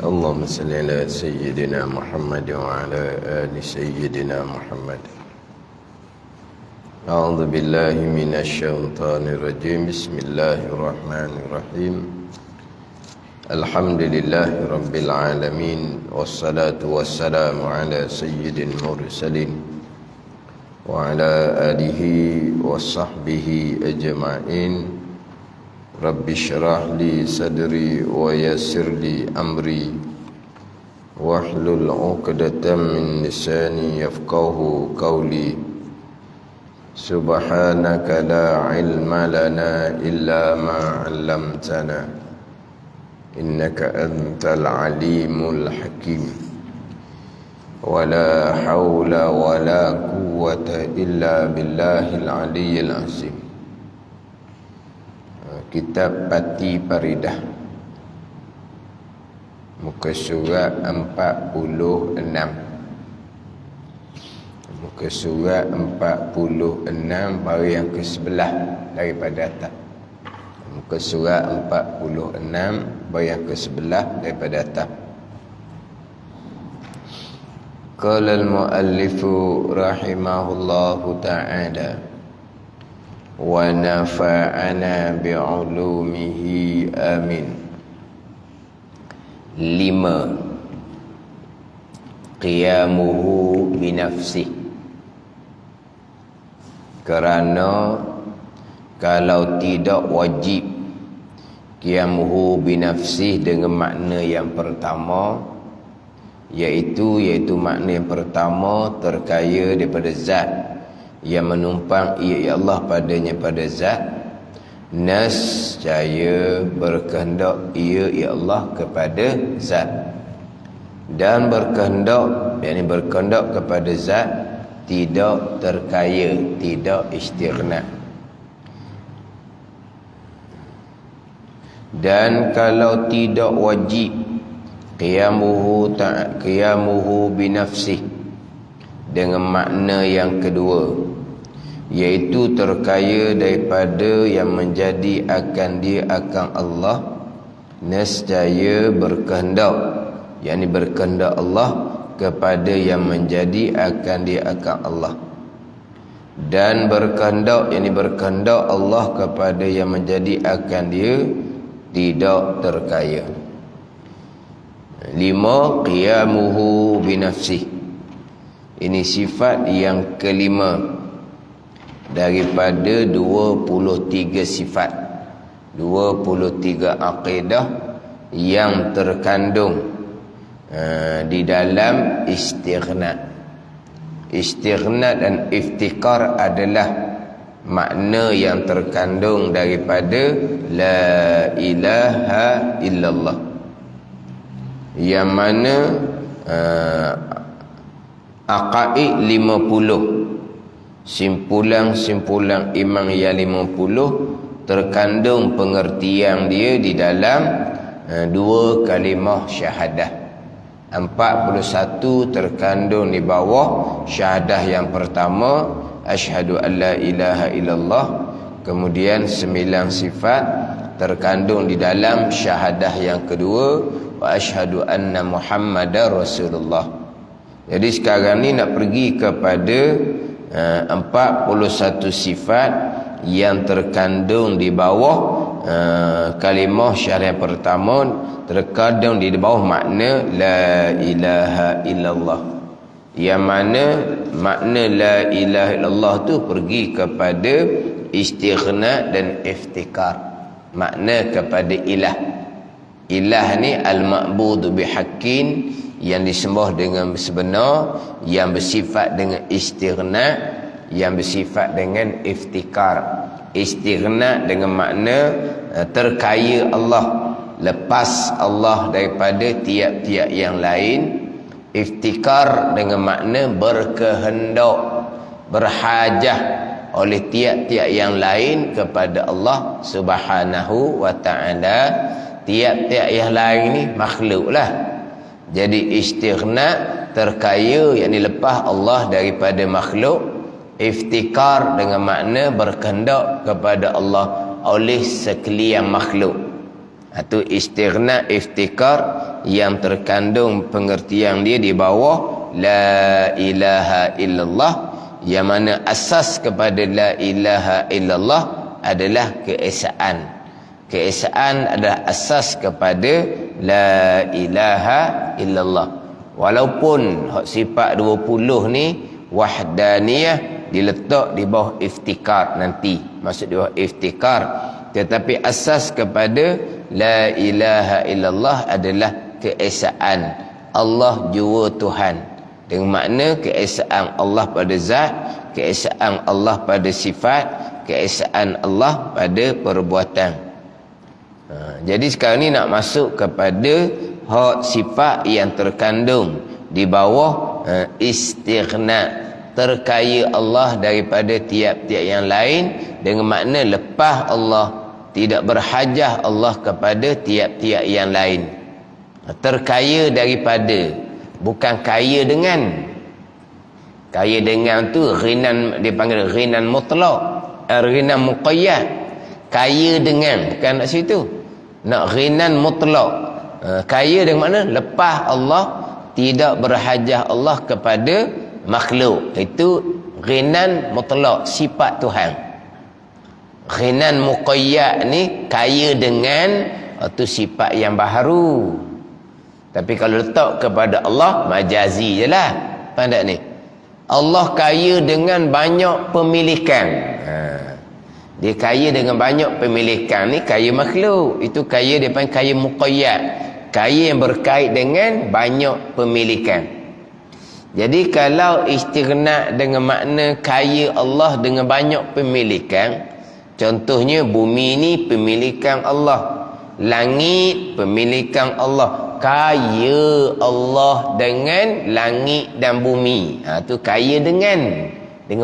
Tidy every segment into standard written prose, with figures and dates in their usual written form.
اللهم صل على سيدنا محمد وعلى آل سيدنا محمد. أعوذ بالله من الشيطان الرجيم. بسم الله الرحمن الرحيم. الحمد لله رب العالمين، والصلاة والسلام على سيد المرسلين وعلى آله وصحبه أجمعين. رب اشرح لي صدري ويسر لي أمري واحلل عقدة من لساني يفقهوا قولي. سبحانك لا علم لنا إلا ما علمتنا إنك أنت العليم الحكيم. ولا حول ولا قوة إلا بالله العلي العظيم. Kitab Pati Paridah, muka surat 46. Muka surat 46 baru yang ke-11 daripada atas. Muka surat 46 baru yang ke-11 daripada atas. Qala al-muallifu rahimahullahu ta'ala wa nafa'ana bi'ulumihi amin. 5. Qiyamuhu binafsih. Kerana kalau tidak wajib qiyamuhu binafsih dengan makna yang pertama, iaitu makna yang pertama terkaya daripada zat yang menumpang ia Allah padanya pada zat, nescaya berkehendak ia Allah kepada zat, dan berkehendak kepada zat tidak terkaya, tidak istighna. Dan kalau tidak wajib qiyamuhu binafsih dengan makna yang kedua, iaitu terkaya daripada yang menjadi akan dia akan Allah, nescaya berkehendak, yakni berkehendak Allah kepada yang menjadi akan dia akan Allah, dan berkehendak, yakni berkehendak Allah kepada yang menjadi akan dia tidak terkaya. 5. Qiyamuhu binafsih. Ini sifat yang kelima daripada 23 sifat, 23 akidah yang terkandung di dalam istighna. Istighna dan iftikar adalah makna yang terkandung daripada la ilaha illallah, yang mana aqaid 50, simpulan iman yang 50 terkandung pengertian dia di dalam 2 kalimah syahadah. 41 terkandung di bawah syahadah yang pertama, asyhadu an la ilaha illallah. Kemudian 9 sifat terkandung di dalam syahadah yang kedua, wa asyhadu anna muhammadar rasulullah. Jadi sekarang ni nak pergi kepada 41 sifat yang terkandung di bawah kalimah syahadah pertama, terkandung di bawah makna la ilaha illallah, yang mana makna la ilaha illallah tu pergi kepada istighna dan iftikar, makna kepada ilah. Ilah ni al-ma'budu bihaqqin, yang disembah dengan sebenar, yang bersifat dengan istighna, yang bersifat dengan iftikar. Istighna dengan makna terkaya Allah, lepas Allah daripada tiap-tiap yang lain. Iftikar dengan makna berkehendak, berhajah oleh tiap-tiap yang lain kepada Allah Subhanahu wa ta'ala. Tiap-tiap yang lain ni makhluklah. Jadi istighna terkaya, yakni lepas Allah daripada makhluk. Iftikar dengan makna berkehendak kepada Allah oleh sekalian makhluk. Itu istighna, iftikar yang terkandung pengertian dia di bawah la ilaha illallah, yang mana asas kepada la ilaha illallah adalah keesaan. Keesaan adalah asas kepada la ilaha illallah. Walaupun sifat 20 ni wahdaniyah diletak di bawah iftikar nanti, maksud di bawah iftikar, tetapi asas kepada la ilaha illallah adalah keesaan Allah jua Tuhan, dengan makna keesaan Allah pada zat, keesaan Allah pada sifat, keesaan Allah pada perbuatan. Jadi sekarang ni nak masuk kepada hak sifat yang terkandung di bawah istighna, terkaya Allah daripada tiap-tiap yang lain, dengan makna lepas Allah, tidak berhajah Allah kepada tiap-tiap yang lain. Terkaya daripada, bukan kaya dengan. Kaya dengan tu ghinan, dipanggil ghinan mutlak, ghinan muqayyad. Kaya dengan, bukan nak situ. Nak ghinan mutlak. Kaya dengan mana? Lepas Allah, tidak berhajah Allah kepada makhluk. Itu ghinan mutlak, sifat Tuhan. Ghinan muqayyad ni kaya dengan, itu sifat yang baharu. Tapi kalau letak kepada Allah, majazi je lah. Faham tak ni? Allah kaya dengan banyak pemilikan. Dia kaya dengan banyak pemilikan ni, kaya makhluk. Itu kaya, dia panggil kaya muqayyad. Kaya yang berkait dengan banyak pemilikan. Jadi kalau istighna dengan makna kaya Allah dengan banyak pemilikan, contohnya bumi ni pemilikan Allah, langit pemilikan Allah, kaya Allah dengan langit dan bumi. Itu kaya dengan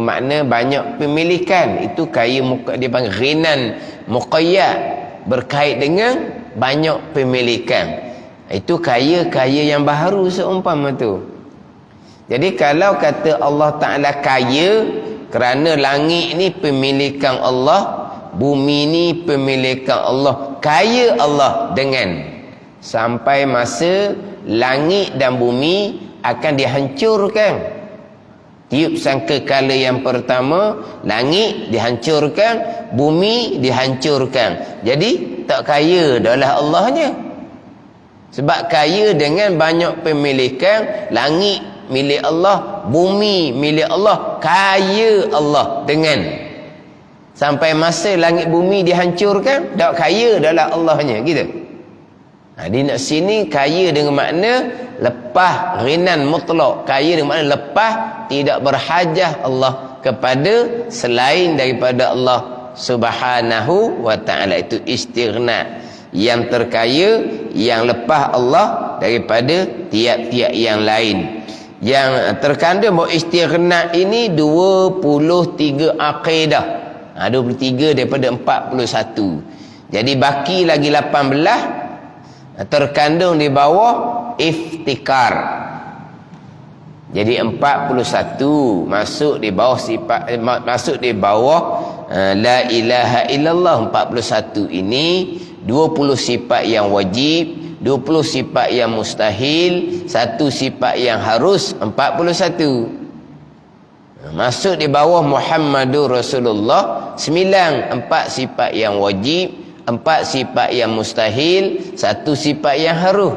makna banyak pemilikan. Itu kaya, dia panggil ghinan muqayyad, berkait dengan banyak pemilikan. Itu kaya-kaya yang baharu seumpama tu. Jadi kalau kata Allah Ta'ala kaya kerana langit ni pemilikan Allah, bumi ni pemilikan Allah, kaya Allah dengan, sampai masa langit dan bumi akan dihancurkan. Tiup sangkakala yang pertama, langit dihancurkan, bumi dihancurkan. Jadi tak kaya dahlah Allahnya. Sebab kaya dengan banyak pemilikan, langit milik Allah, bumi milik Allah, kaya Allah dengan, sampai masa langit bumi dihancurkan, tak kaya dahlah Allahnya, gitu. Di nak sini kaya dengan makna lepas, ghinan mutlak, kaya dengan makna lepas, tidak berhajah Allah kepada selain daripada Allah Subhanahu wa ta'ala. Itu istighna, yang terkaya, yang lepas Allah daripada tiap-tiap yang lain. Yang terkandung bahawa istighna ini 23 aqidah. 23 daripada 41. Jadi baki lagi 18 terkandung di bawah iftikar. Jadi 41 masuk di bawah sifat, masuk di bawah la ilaha illallah. 41 ini 20 sifat yang wajib, 20 sifat yang mustahil, 1 sifat yang harus, 41. Masuk di bawah Muhammadur Rasulullah 9, 4 sifat yang wajib, 4 sifat yang mustahil, 1 sifat yang harus.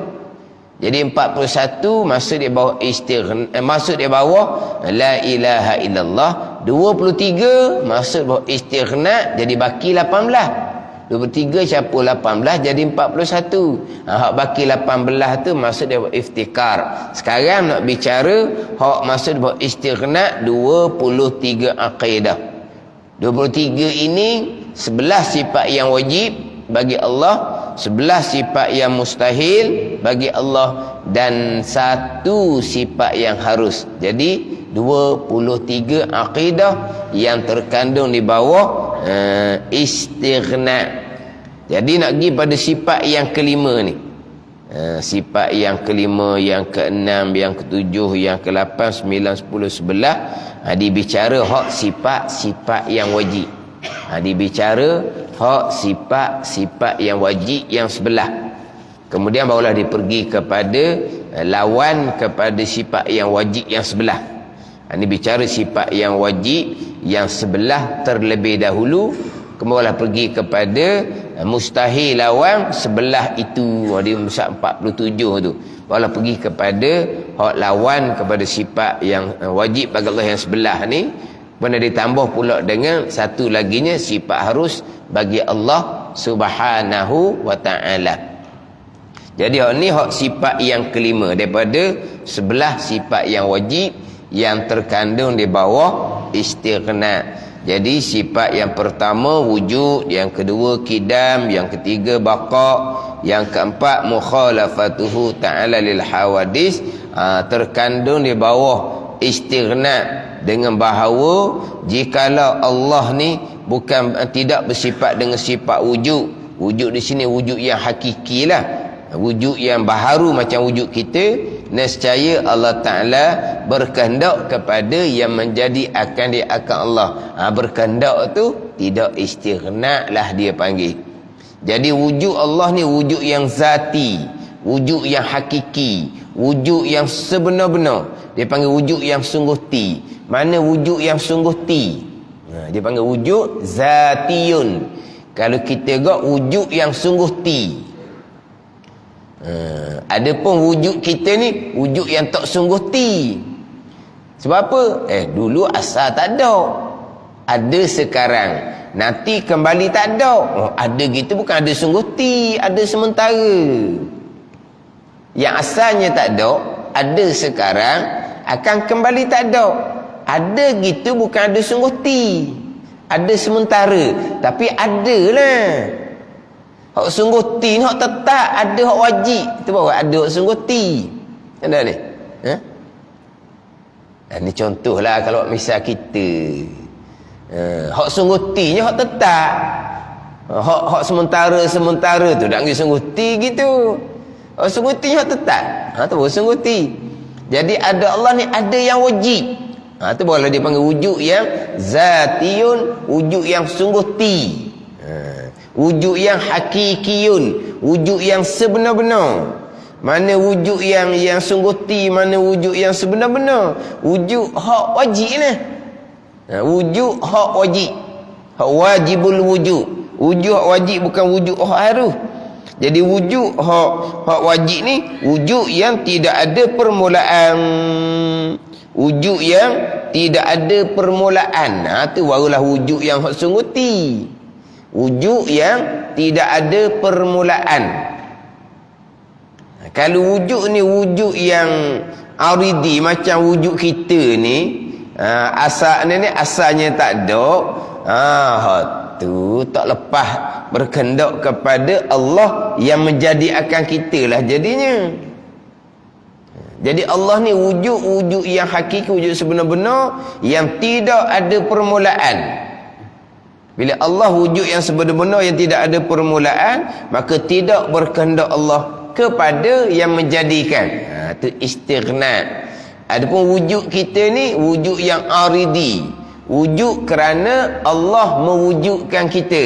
Jadi 41 masuk di bawah istighna, masuk di bawah la ilaha illallah. 23 masuk di bawah istighna, jadi baki 18. 23 campur 18 jadi 41. Hak baki 18 tu masuk dia buat iftikar. Sekarang nak bicara hak masuk dia buat istighna 23 aqidah. 23 ini 11 sifat yang wajib bagi Allah, 11 sifat yang mustahil bagi Allah, dan 1 sifat yang harus. Jadi 23 aqidah yang terkandung di bawah istighna. Jadi nak pergi pada sifat yang kelima ni, sifat yang kelima, yang keenam, yang ketujuh, yang ke-8, 9, 10, 11, dibicara hak sifat-sifat yang wajib. Dibicara hak sifat yang wajib yang sebelah. Kemudian barulah dipergi kepada lawan kepada sifat yang wajib yang sebelah. Ini bicara sifat yang wajib yang sebelah terlebih dahulu, kemudianlah pergi kepada mustahil lawan sebelah itu. Dia musak 47 tu. Barulah pergi kepada hak lawan kepada sifat yang wajib bagi Allah yang sebelah ni. Pernah ditambah pula dengan satu laginya sifat harus bagi Allah Subhanahu wa ta'ala. Jadi hak ni hak sifat yang kelima daripada sebelah sifat yang wajib yang terkandung di bawah istighna. Jadi sifat yang pertama wujud, yang kedua qidam, yang ketiga baqa, yang keempat mukhalafatuhu ta'ala lil hawadis, terkandung di bawah istighna, dengan bahawa jikalau Allah ni bukan tidak bersifat dengan sifat wujud. Wujud di sini wujud yang hakiki lah, wujud yang baharu macam wujud kita. Nescaya Allah Ta'ala berkehendak kepada yang menjadi akan dia akan Allah. Berkehendak tu tidak istighna lah dia panggil. Jadi wujud Allah ni wujud yang zati, wujud yang hakiki, wujud yang sebenar-benar. Dia panggil wujud yang sungguh ti. Mana wujud yang sungguh ti? Dia panggil wujud zatiyun. Kalau kita gak wujud yang sungguh ti. Adapun wujud kita ni wujud yang tak sungguh ti. Sebab apa? Dulu asal tak ada, ada sekarang, nanti kembali tak ada. Ada gitu bukan ada sungguh ti, ada sementara. Yang asalnya tak ada sekarang, akan kembali tak ada. Ada gitu bukan ada sungguh ti, ada sementara, tapi ada lah. Hak sungguh ti ni hak tetap, ada hak wajib. Itu baru ada hak sungguh ti. Ada ni? Ini contohlah kalau misal kita. Hak sungguh ti ni hak tetap. Hak sementara tu dak ngi sungguh ti gitu. Hak sungguh ti ni hak tetap. Tu baru sungguh ti. Jadi ada Allah ni ada yang wajib. Tu barulah dia panggil wujud yang zatiyun, wujud yang sungguh ti. Wujud yang hakikiyun, wujud yang sebenar-benar. Mana wujud yang sungguh ti, mana wujud yang sebenar-benar? Wujud hak wajib ni. Wujud hak wajib. Hak wajibul wujud. Wujud hak wajib bukan wujud hak harus. Jadi wujud hak wajib ni wujud yang tidak ada permulaan. Wujud yang tidak ada permulaan. Tu barulah wujud yang hak sungguh ti. Wujud yang tidak ada permulaan. Kalau wujud ni wujud yang aridi macam wujud kita ni, asalnya tak ada. Tu tak lepas berkehendak kepada Allah yang menjadi akan kita lah jadinya. Jadi Allah ni wujud yang hakiki, wujud sebenar-benar yang tidak ada permulaan. Bila Allah wujud yang sebenar-benar yang tidak ada permulaan, maka tidak berkehendak Allah kepada yang menjadikan. Itu istighna. Adapun wujud kita ni wujud yang aridi, wujud kerana Allah mewujudkan kita.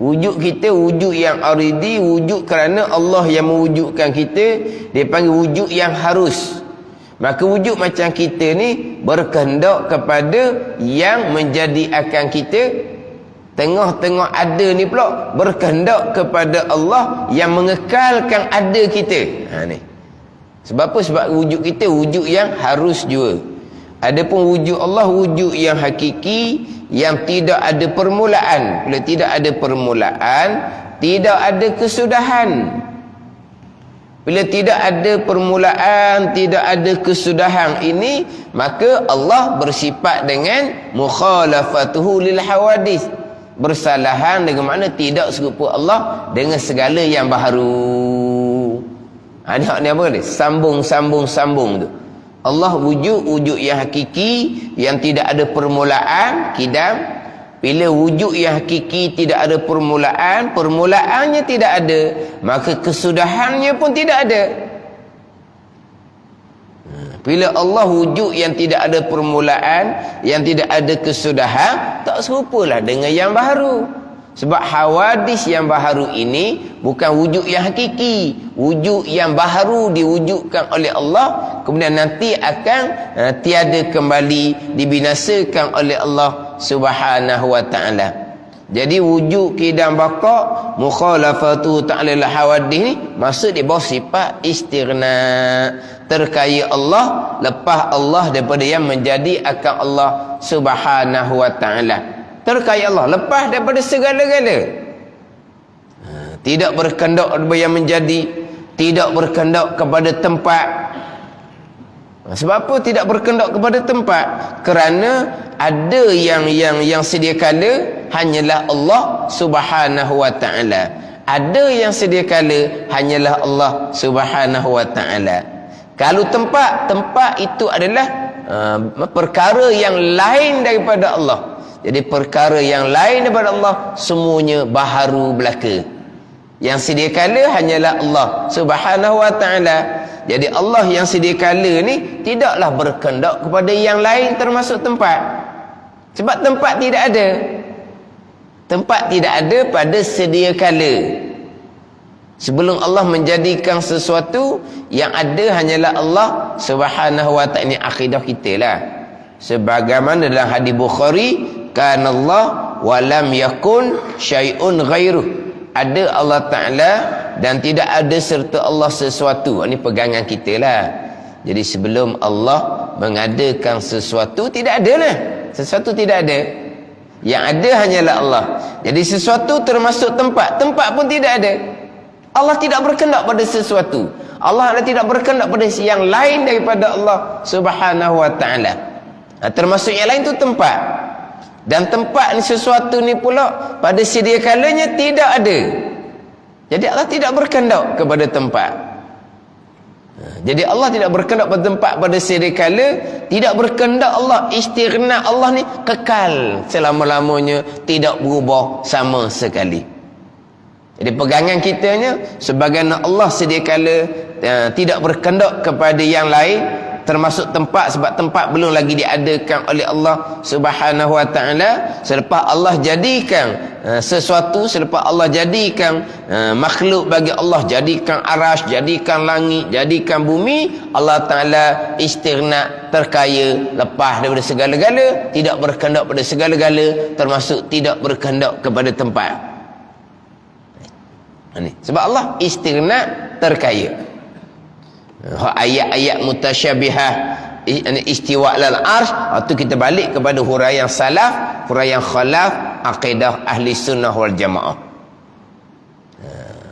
Wujud kita wujud yang aridi, wujud kerana Allah yang mewujudkan kita. Dia panggil wujud yang harus. Maka wujud macam kita ni berkehendak kepada yang menjadi akan kita. Tengah-tengah ada ni pula berkehendak kepada Allah yang mengekalkan ada kita. Ni. Sebab apa? Sebab wujud kita wujud yang harus juga. Adapun wujud Allah wujud yang hakiki, yang tidak ada permulaan. Bila tidak ada permulaan, tidak ada kesudahan. Bila tidak ada permulaan, tidak ada kesudahan ini, maka Allah bersifat dengan mukhalafatuhu lil hawadis. Bersalahan dengan makna tidak serupa Allah dengan segala yang baharu. Ni hak ni apa ni? Sambung tu. Allah wujud yang hakiki, yang tidak ada permulaan, qidam. Bila wujud yang hakiki tidak ada permulaan, permulaannya tidak ada, maka kesudahannya pun tidak ada. Bila Allah wujud yang tidak ada permulaan, yang tidak ada kesudahan, tak serupalah dengan yang baharu. Sebab hawadis yang baharu ini bukan wujud yang hakiki. Wujud yang baharu diwujudkan oleh Allah, kemudian nanti akan tiada kembali, dibinasakan oleh Allah Subhanahu wa ta'ala. Jadi wujud kidam baqa mukhalafatu ta'ala hawadis ni maksud di bawah sifat istighna, terkaya Allah, lepas Allah daripada yang menjadi akan Allah Subhanahu wa ta'ala. Terkaya Allah, lepas daripada segala-gala. Tidak berkendak yang menjadi, tidak berkendak kepada tempat. Sebab apa tidak berkendak kepada tempat? Kerana ada yang sedia kala hanyalah Allah Subhanahu wa ta'ala. Ada yang sedia kala hanyalah Allah Subhanahu wa ta'ala. Kalau tempat itu adalah perkara yang lain daripada Allah. Jadi perkara yang lain daripada Allah semuanya baharu belaka. Yang sedia kala hanyalah Allah Subhanahu wa ta'ala. Jadi Allah yang sedia kala ni tidaklah berkendak kepada yang lain termasuk tempat. Sebab tempat tidak ada. Tempat tidak ada pada sedia kala. Sebelum Allah menjadikan sesuatu, yang ada hanyalah Allah Subhanahu wa ta'ala. Ini akidah kita lah. Sebagaimana dalam hadis Bukhari, kana Allah wa lam yakun syai'un ghairuh. Ada Allah Ta'ala dan tidak ada serta Allah sesuatu. Ini pegangan kita lah. Jadi sebelum Allah mengadakan sesuatu, tidak ada lah. Sesuatu tidak ada. Yang ada hanyalah Allah. Jadi sesuatu termasuk tempat. Tempat pun tidak ada. Allah tidak berkendak pada sesuatu. Allah tidak berkendak pada yang lain daripada Allah Subhanahu wa ta'ala. Termasuk yang lain itu tempat. Dan tempat ni, sesuatu ni pula pada sedia kalanya tidak ada. Jadi Allah tidak berkendak kepada tempat. Jadi Allah tidak berkendak pada tempat pada sedia kala. Tidak berkendak Allah, istighna Allah ni kekal selama-lamanya, tidak berubah sama sekali. Jadi pegangan kitanya, sebagaimana Allah sedia kala tidak berkendak kepada yang lain, termasuk tempat, sebab tempat belum lagi diadakan oleh Allah Subhanahu wa ta'ala. Selepas Allah jadikan sesuatu, selepas Allah jadikan makhluk bagi Allah, jadikan arash, jadikan langit, jadikan bumi, Allah Ta'ala istighna, terkaya, lepas daripada segala-gala, tidak berkendak pada segala-gala, termasuk tidak berkendak kepada tempat. Sebab Allah istighna, terkaya. Ayat-ayat mutasyabihah istiwa lal arsh, itu kita balik kepada huraian salaf, huraian khalaf, akidah ahli sunnah wal jamaah.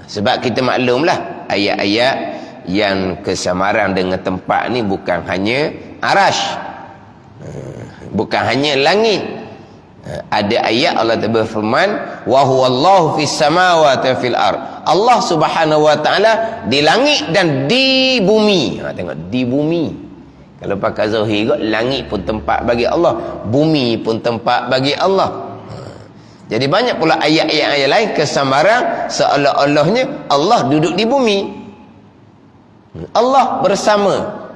Sebab kita maklumlah ayat-ayat yang kesamaran dengan tempat ni bukan hanya arash, bukan hanya langit. Ada ayat Allah berfirman, wa huwallahu fis samawati wa fil ard. Allah Subhanahu wa ta'ala di langit dan di bumi. Tengok, di bumi. Kalau pakai zahir kot, langit pun tempat bagi Allah, bumi pun tempat bagi Allah. Jadi banyak pula ayat-ayat lain kesamaran seolah-olahnya Allah duduk di bumi, Allah bersama.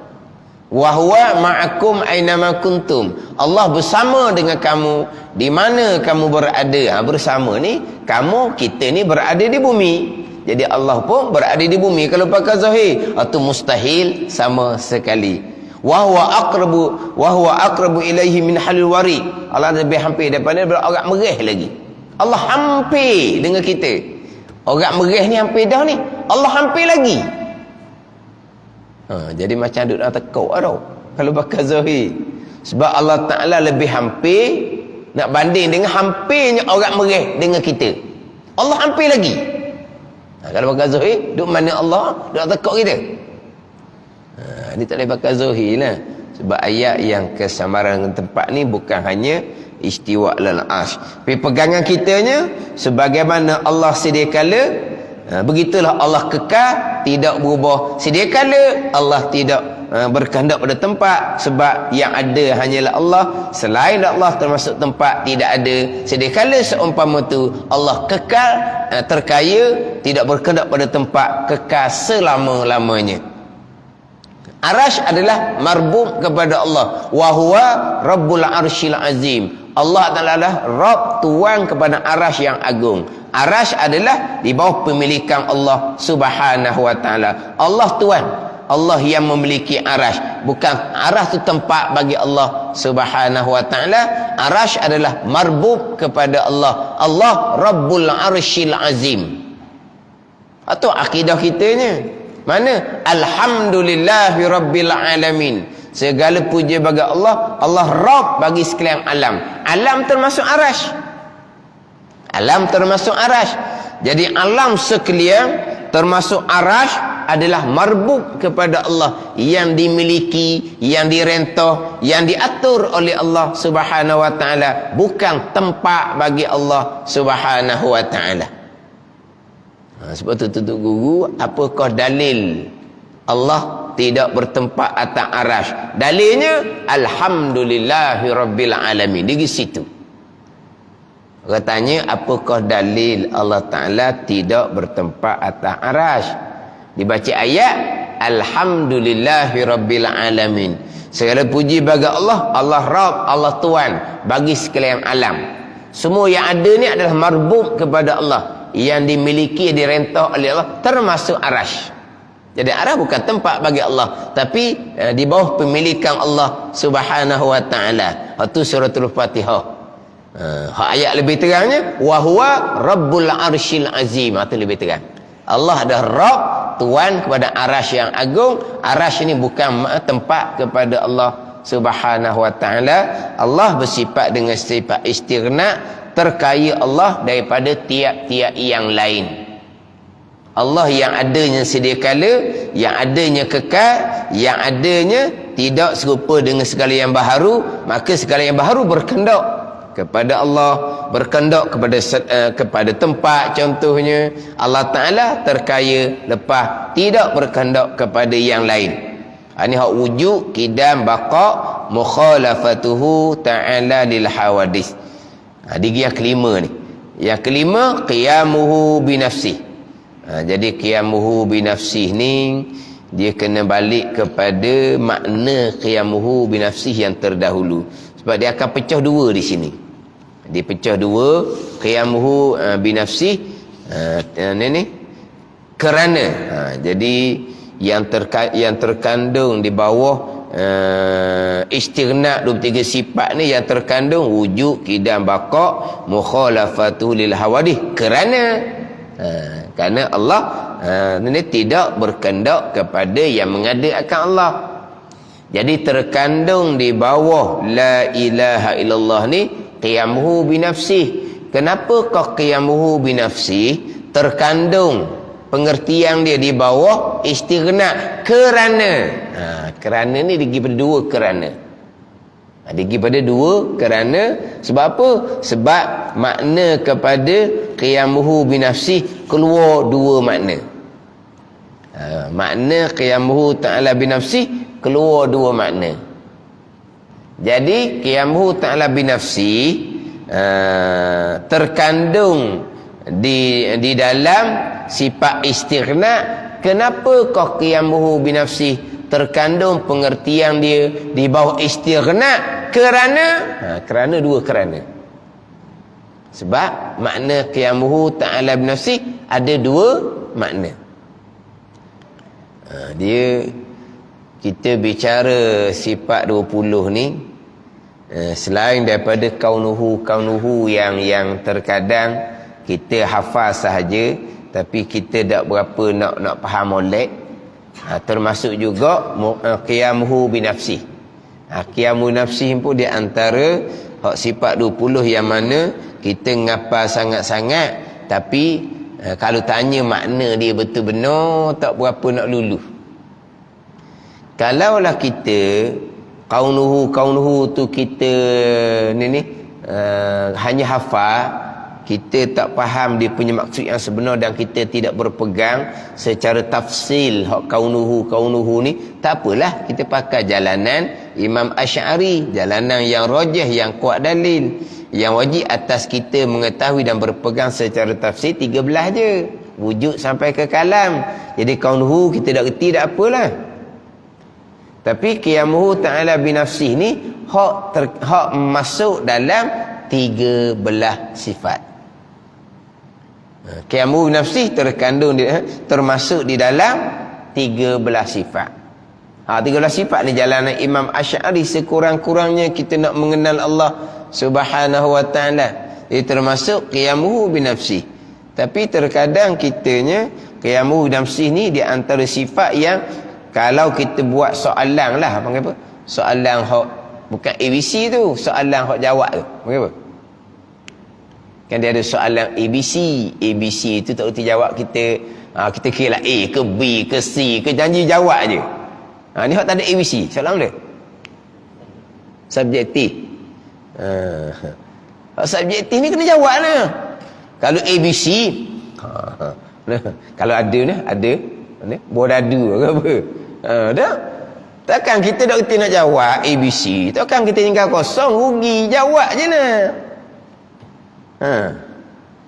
Wa huwa ma'akum ainama kuntum. Allah bersama dengan kamu di mana kamu berada. Bersama ni, kamu, kita ni berada di bumi. Jadi Allah pun berada di bumi. Kalau pakai zahir, itu mustahil sama sekali. Wa huwa aqrabu ilaihi min halil warid. Allah lebih hampir daripada orang mereh lagi. Allah hampir dengan kita. Orang mereh ni hampir dah ni, Allah hampir lagi. Jadi macam duduk dalam tekuk tau kalau pakai zahir. Sebab Allah Ta'ala lebih hampir, nak banding dengan hampirnya orang mereh dengan kita, Allah hampir lagi. Kalau pakai zahir, duduk mana Allah, duduk tekuk kita. Ini tak boleh pakai zahir lah. Sebab ayat yang kesamaran dengan tempat ni bukan hanya istiwa lal arsh, tapi pegangan kitanya sebagaimana Allah sedia kala, begitulah Allah kekal, tidak berubah. Sedia kala Allah tidak berkehendak pada tempat, sebab yang ada hanyalah Allah, selain Allah termasuk tempat tidak ada. Sedia kala seumpama tu Allah kekal, terkaya, tidak berkehendak pada tempat, kekal selama-lamanya. Arash adalah marbub kepada Allah. Wa huwa Rabbul Arsyil Azim. Allah Ta'ala adalah Rabb, Tuan kepada arash yang agung. Arash adalah di bawah pemilikan Allah Subhanahu wa Ta'ala. Allah Tuan, Allah yang memiliki arash. Bukan arash tu tempat bagi Allah Subhanahu wa Ta'ala. Arash adalah marbub kepada Allah. Allah Rabbul Arsyil Azim. Atau akidah kitanya. Mana? Alhamdulillahi Rabbil Alamin. Segala puja bagi Allah. Allah Rabb bagi sekalian alam. Alam termasuk arash. Alam termasuk arash. Jadi alam sekalian termasuk arash adalah marbub kepada Allah, yang dimiliki, yang direntah, yang diatur oleh Allah Subhanahu wa Ta'ala, bukan tempat bagi Allah Subhanahu wa Ta'ala. Sebab tu tutup guru, apakah dalil Allah tidak bertempat atas arash? Dalilnya Alhamdulillahi Rabbil Alamin. Di situ katanya, apakah dalil Allah Ta'ala tidak bertempat atas arash? Dibaca ayat Alhamdulillahi Rabbil Alamin. Segala puji bagi Allah. Allah Rabb, Allah Tuan bagi sekalian alam. Semua yang ada ni adalah marbub kepada Allah, yang dimiliki, direntah oleh Allah, termasuk arash. Jadi arash bukan tempat bagi Allah, tapi di bawah pemilikan Allah Subhanahu wa Ta'ala. Itu suratul Fatihah. Ayat lebih terangnya wa huwa Rabbul Arsyil Azim. Itu lebih terang. Allah adalah Rabb, Tuan kepada arash yang agung. Arash ini bukan tempat kepada Allah Subhanahu wa Ta'ala. Allah bersifat dengan sifat istighna, terkaya Allah daripada tiap-tiap yang lain. Allah yang adanya sedia kala, yang adanya kekal, yang adanya tidak serupa dengan segala yang baharu. Maka segala yang baharu berkendak kepada Allah, berkendak kepada tempat. Contohnya Allah Ta'ala terkaya, lepas tidak berkendak kepada yang lain. Ini hak wujud, kidam, baqa, mukhalafatuhu ta'ala lil hawadis. Dia yang kelima ni. Yang kelima, qiyamuhu binafsih. Jadi qiyamuhu binafsih ni, dia kena balik kepada makna qiyamuhu binafsih yang terdahulu. Sebab dia akan pecah dua di sini. Dia pecah dua. Qiyamuhu binafsih ni kerana. Jadi yang terkandung di bawah istighna 23 sifat ni, yang terkandung wujud, kidam, baqa, mukhalafatu lil hawadih. Kerana Allah ni tidak berkendak kepada yang mengada-akan Allah. Jadi terkandung di bawah la ilaha illallah ni qiyamuhu binafsih. Kenapa kau qiyamuhu binafsih? Terkandung pengertian dia di bawah istighna. Kerana ni digi pada dua kerana. Digi pada dua kerana. Sebab apa? Sebab makna kepada qiyamuhu binafsih keluar dua makna. Makna qiyamuhu ta'ala binafsih keluar dua makna. Jadi qiyamuhu ta'ala binafsih terkandung di dalam sifat istighna. Kenapa kau qiyamuhu binafsih? Terkandung pengertian dia di bawah istighna. Kerana dua kerana. Sebab makna qiyamuhu ta'ala binafsih ada dua makna. Kita bicara sifat 20 ni, selain daripada kaunuhu yang terkadang kita hafal sahaja, tapi kita tak berapa nak faham molek. Termasuk juga qiyamuhu binafsih. Qiyamuhu nafsih pun di antara hak sifat 20 yang mana kita ngapal sangat-sangat, tapi kalau tanya makna dia betul benar tak berapa nak luluh. Kalaulah kita kaunuhu tu kita hanya hafal, kita tak faham dia punya maksud yang sebenar, dan kita tidak berpegang secara tafsil hak kaunuhu ni, tak apalah, kita pakai jalanan Imam Asy'ari, jalanan yang rajih, yang kuat dalil. Yang wajib atas kita mengetahui dan berpegang secara tafsir 13 je, wujud sampai ke kalam. Jadi kaunuhu kita tak reti, tak apalah. Tapi qiyamuhu ta'ala binafsih ni hak masuk dalam 13 sifat. Qiyamuhu binafsih terkandung termasuk di dalam 13 sifat. 13 sifat ni jalanan Imam Asy'ari sekurang-kurangnya kita nak mengenal Allah Subhanahu wa ta'ala. Ia termasuk qiyamuhu binafsih. Tapi terkadang kitanya qiyamuhu binafsih ni di antara sifat yang kalau kita buat soalan lah, panggil apa? Soalan hak bukan ABC tu, soalan hak jawab tu. Panggil apa? Kan dia ada soalan ABC. ABC tu tak erti jawab kita. Kita kira lah A ke B ke C ke, janji jawab je. Ni hak tak ada ABC. Soalan dia subjektif. Hak subjektif ni kena jawab lah. Kalau ABC kalau ada ni, ada bodadu ke apa. Dah. Takkan kita dah kerti nak jawab ABC. Takkan kita tinggal kosong, rugi. Jawab je lah.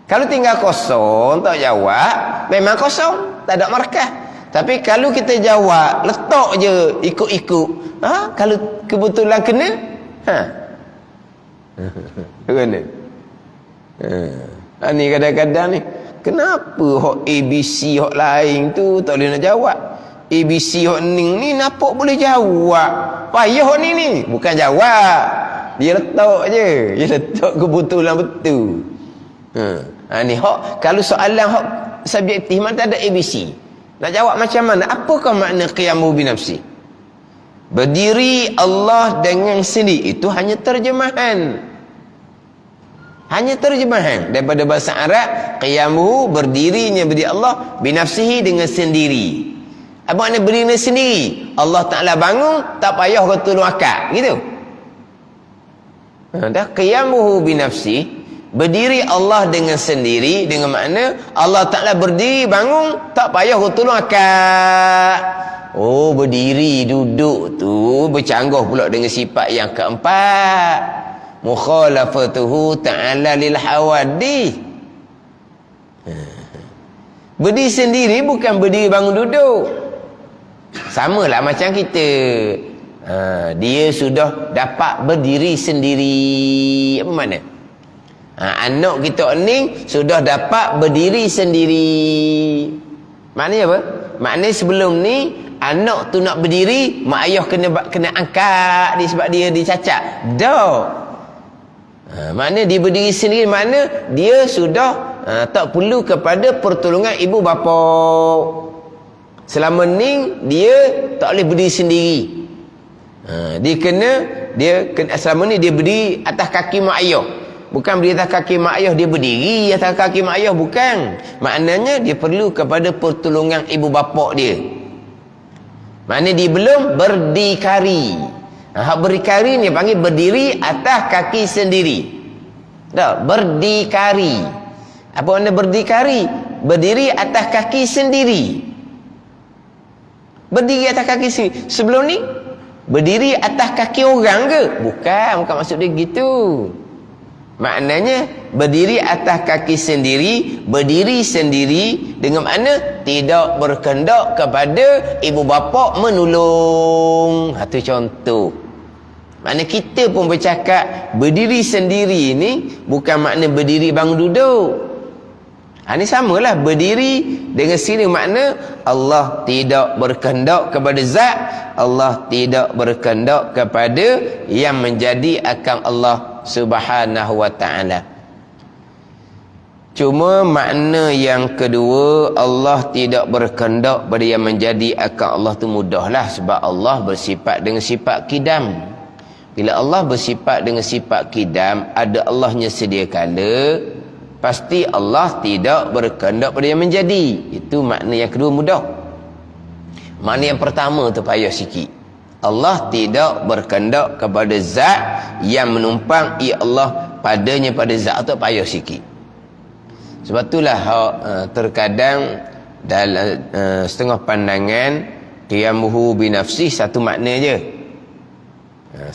Kalau tinggal kosong, tak jawab, memang kosong. Tak ada markah. Tapi kalau kita jawab, letak je ikut-ikut. Kalau kebetulan kena, kena. Ni kadang-kadang ni, kenapa hak ABC hak lain tu tak boleh nak jawab? ABC hak ni nampak boleh jawab. Payah hak ni. Bukan jawab. Dia letak je. Dia letak kebetulan betul. Ni hak kalau soalan hak subjektif mana tak ada ABC. Nak jawab macam mana? Apakah makna qiyamuhu binafsi? Berdiri Allah dengan sendiri itu hanya terjemahan. Hanya terjemahan daripada bahasa Arab. Qiyamuhu berdirinya berdiri Allah binafsihi dengan sendiri. Apa makna berdiri sendiri? Allah Ta'ala bangun, tak payah kau tolong akak. Gitu. Dah qiyamuhu binafsi, berdiri Allah dengan sendiri, dengan makna Allah Ta'ala berdiri, bangun, tak payah kau tolong akak. Oh, berdiri, duduk tu bercanggah pula dengan sifat yang keempat. Mukhalafatuhu ta'ala lil hawadith. Berdiri sendiri bukan berdiri bangun duduk. Sama lah macam kita. Dia sudah dapat berdiri sendiri. Apa makna? Anak kita ni sudah dapat berdiri sendiri. Maknanya apa? Maknanya sebelum ni anak tu nak berdiri, mak ayah kena angkat dia sebab dia cacat. Dah. Maknanya dia berdiri sendiri, makna dia sudah tak perlu kepada pertolongan ibu bapa. Selama ni dia tak boleh berdiri sendiri. Dia kena selama ni dia berdiri atas kaki mak ayah. Bukan berdiri atas kaki mak ayah dia berdiri atas kaki mak ayah, bukan. Maknanya dia perlu kepada pertolongan ibu bapa dia. Maknanya dia belum berdikari. Hak berdikari ni panggil berdiri atas kaki sendiri. Tak, berdikari. Apa makna berdikari? Berdiri atas kaki sendiri. Berdiri atas kaki sendiri. Sebelum ni berdiri atas kaki orang ke? Bukan maksud dia gitu. Maknanya berdiri atas kaki sendiri, berdiri sendiri dengan makna tidak berkehendak kepada ibu bapa menolong. Itu contoh. Makna kita pun bercakap berdiri sendiri ni bukan makna berdiri bangun duduk. Ini samalah berdiri dengan sini makna Allah tidak berkehendak kepada zat, Allah tidak berkehendak kepada yang menjadi akan Allah Subhanahu wa ta'ala. Cuma makna yang kedua, Allah tidak berkehendak pada yang menjadi akan Allah tu mudahlah, sebab Allah bersifat dengan sifat kidam. Bila Allah bersifat dengan sifat kidam, ada Allahnya sedia kala, pasti Allah tidak berkehendak pada yang menjadi. Itu makna yang kedua mudah. Makna yang pertama tu payah sikit. Allah tidak berkehendak kepada zat yang menumpang ia Allah padanya pada zat tu payah sikit. Sebab itulah terkadang dalam setengah pandangan qiyamuhu binafsih satu makna je.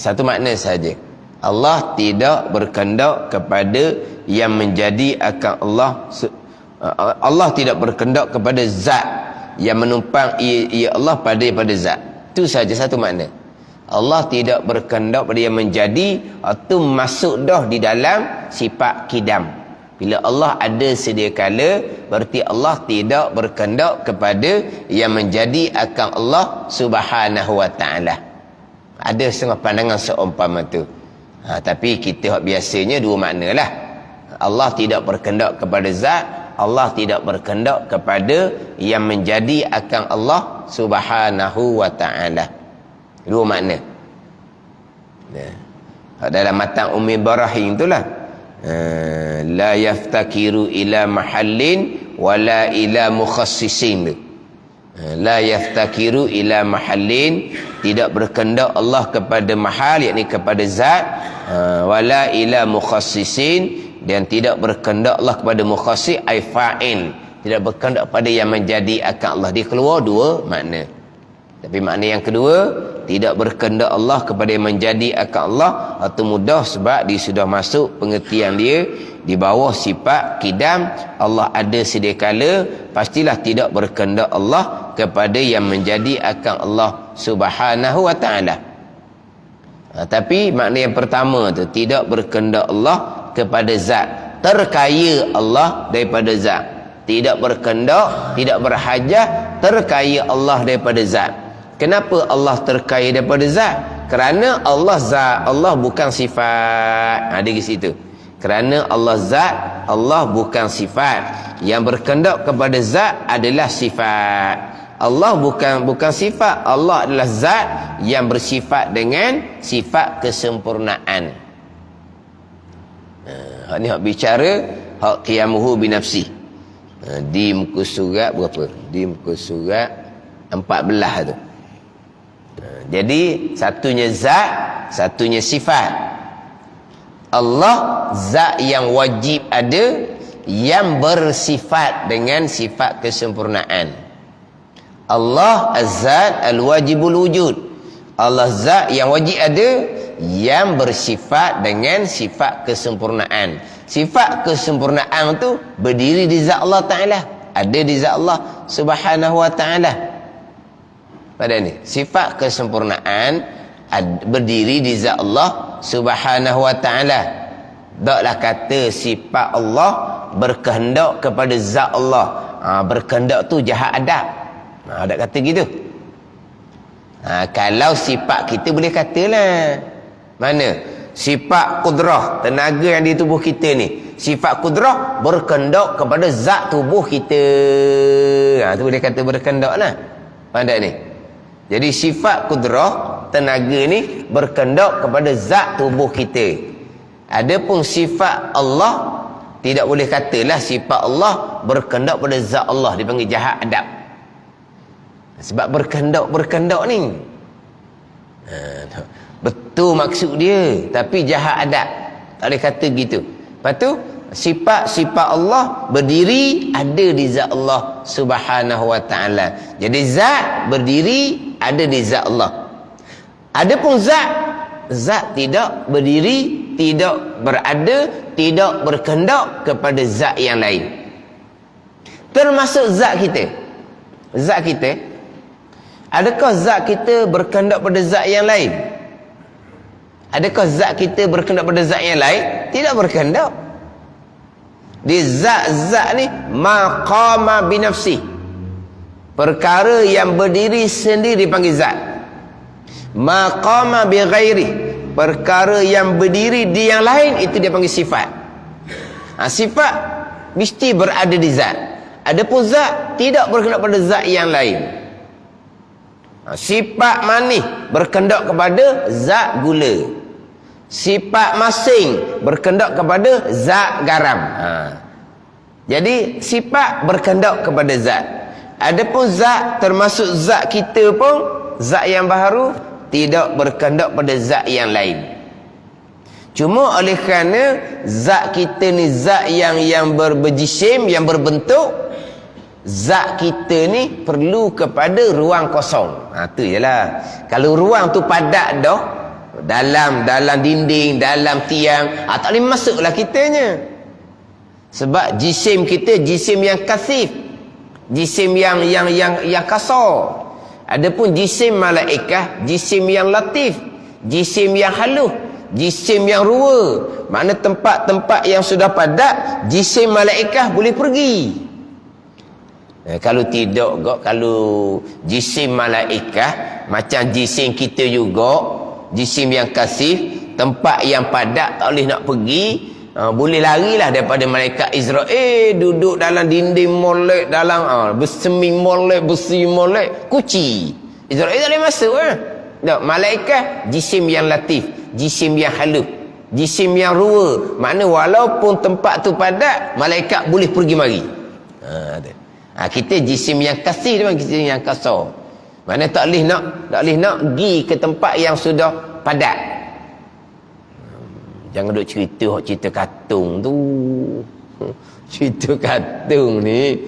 Satu makna saja. Allah tidak berkehendak kepada yang menjadi akan Allah. Allah tidak berkehendak kepada zat yang menumpang ia Allah pada zat. Itu saja satu makna. Allah tidak berkehendak pada yang menjadi, itu masuk dah di dalam sifat kidam. Bila Allah ada sedia kala, berarti Allah tidak berkehendak kepada yang menjadi akan Allah Subhanahu wa taala. Ada setengah pandangan seumpama tu. Tapi kita biasanya dua makna lah. Allah tidak berkehendak kepada zat, Allah tidak berkehendak kepada yang menjadi akan Allah Subhanahu wa taala. Dua makna. Dalam matan Ummi Barahim itulah, la yaftakiru ila mahallin wala ila mukhassisin. La yaftakiru ila mahallin, tidak berkehendak Allah kepada mahal, yakni kepada zat, wala ila mukhassisin, dan tidak berkehendak Allah kepada mukhassis ai fa'il, tidak berkehendak pada yang menjadi akan Allah. Dia keluar dua makna. Tapi makna yang kedua, tidak berkehendak Allah kepada yang menjadi akan Allah, atau mudah sebab dia sudah masuk pengertian dia di bawah sifat kidam. Allah ada sedia kala, pastilah tidak berkehendak Allah kepada yang menjadi akan Allah Subhanahu wa taala. Tapi makna yang pertama tu, tidak berkehendak Allah kepada zat, terkaya Allah daripada zat. Tidak berkehendak, tidak berhajat, terkaya Allah daripada zat. Kenapa Allah terkaya daripada zat? Kerana Allah zat, Allah bukan sifat. Ada di situ. Kerana Allah zat, Allah bukan sifat. Yang berkehendak kepada zat adalah sifat. Allah bukan sifat, Allah adalah zat yang bersifat dengan sifat kesempurnaan. Hak ni hak bicara hak qiyamuhu binafsi. Di muka surat berapa? Di muka surat 14 tu. Jadi satunya zat, satunya sifat. Allah zat yang wajib ada, yang bersifat dengan sifat kesempurnaan. Allah az-zat al-wajibul wujud. Allah zat yang wajib ada, yang bersifat dengan sifat kesempurnaan. Sifat kesempurnaan tu berdiri di zat Allah Ta'ala, ada di zat Allah Subhanahu wa Ta'ala. Pada ni sifat kesempurnaan berdiri di zat Allah Subhanahu wa Ta'ala. Taklah kata sifat Allah berkehendak kepada zat Allah. Berkehendak tu jahat adab. Tak kata gitu. Kalau sifat kita boleh katalah. Mana? Sifat kudrah, tenaga yang di tubuh kita ni, sifat kudrah berkehendak kepada zat tubuh kita. Tu boleh kata berkehendak lah. Pandai ni. Jadi sifat kudrah, tenaga ni berkehendak kepada zat tubuh kita. Adapun sifat Allah, tidak boleh katalah sifat Allah berkehendak pada zat Allah, dipanggil jahat adab. Sebab berkehendak ni betul maksud dia, tapi jahat adab, tak boleh kata gitu. Lepas tu sifat-sifat Allah berdiri ada di zat Allah Subhanahu wa taala. Jadi zat berdiri ada di zat Allah. Adapun zat tidak berdiri, tidak berada, tidak berkehendak kepada zat yang lain. Termasuk zat kita. Zat kita, adakah zat kita berkehendak pada zat yang lain? Adakah zat kita berkehendak pada zat yang lain? Tidak berkehendak. Di zat-zat ni maqama binafsi, perkara yang berdiri sendiri dipanggil zat. Maqama bi ghairi, perkara yang berdiri di yang lain itu dia panggil sifat. Sifat mesti berada di zat. Adapun zat tidak berkehendak pada zat yang lain. Sifat manis berkehendak kepada zat gula. Sifat masing berkehendak kepada zat garam. Jadi sifat berkehendak kepada zat. Adapun zat, termasuk zat kita pun, zat yang baharu tidak berkehendak pada zat yang lain. Cuma oleh kerana zat kita ni zat yang berjisim, yang berbentuk, zat kita ni perlu kepada ruang kosong. Tu je lah. Kalau ruang tu padat dah, dalam dinding, dalam tiang, tak boleh masuklah kitanya. Sebab jisim kita jisim yang kasif, jisim yang kasar. Adapun jisim malaikah, jisim yang latif, jisim yang halus, jisim yang rua. Mana tempat-tempat yang sudah padat, jisim malaikah boleh pergi. Kalau tidak, kalau jisim malaikah macam jisim kita juga, jisim yang kasih, tempat yang padat tak boleh nak pergi, boleh larilah daripada malaikat Israel, duduk dalam dinding molek, dalam bersemi molek, besi molek, kunci. Israel tak boleh masuk tak. Malaikat jisim yang latif, jisim yang halus, jisim yang rua. Makna walaupun tempat tu padat, malaikat boleh pergi mari. Kita jisim yang kasih dengan jisim yang kasar. Mana tak boleh nak pergi ke tempat yang sudah padat. Jangan duk cerita kartun tu. Cerita kartun ni,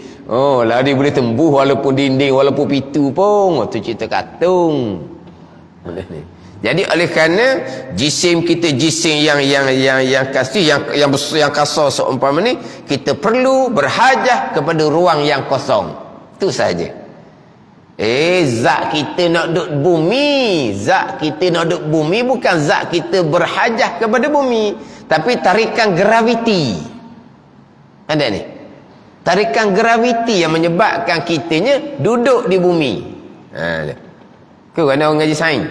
lari boleh tembus walaupun dinding, walaupun pintu pun. Tu cerita kartun. Jadi oleh kerana jisim kita jisim yang kasih, yang besar, yang kasar seumpama ni, kita perlu berhajat kepada ruang yang kosong. Itu sahaja. Zat kita nak duduk bumi, zat kita nak duduk bumi bukan zat kita berhajat kepada bumi, tapi tarikan graviti. Ada ni, tarikan graviti yang menyebabkan kitanya duduk di bumi. Kau kan orang ngaji sains?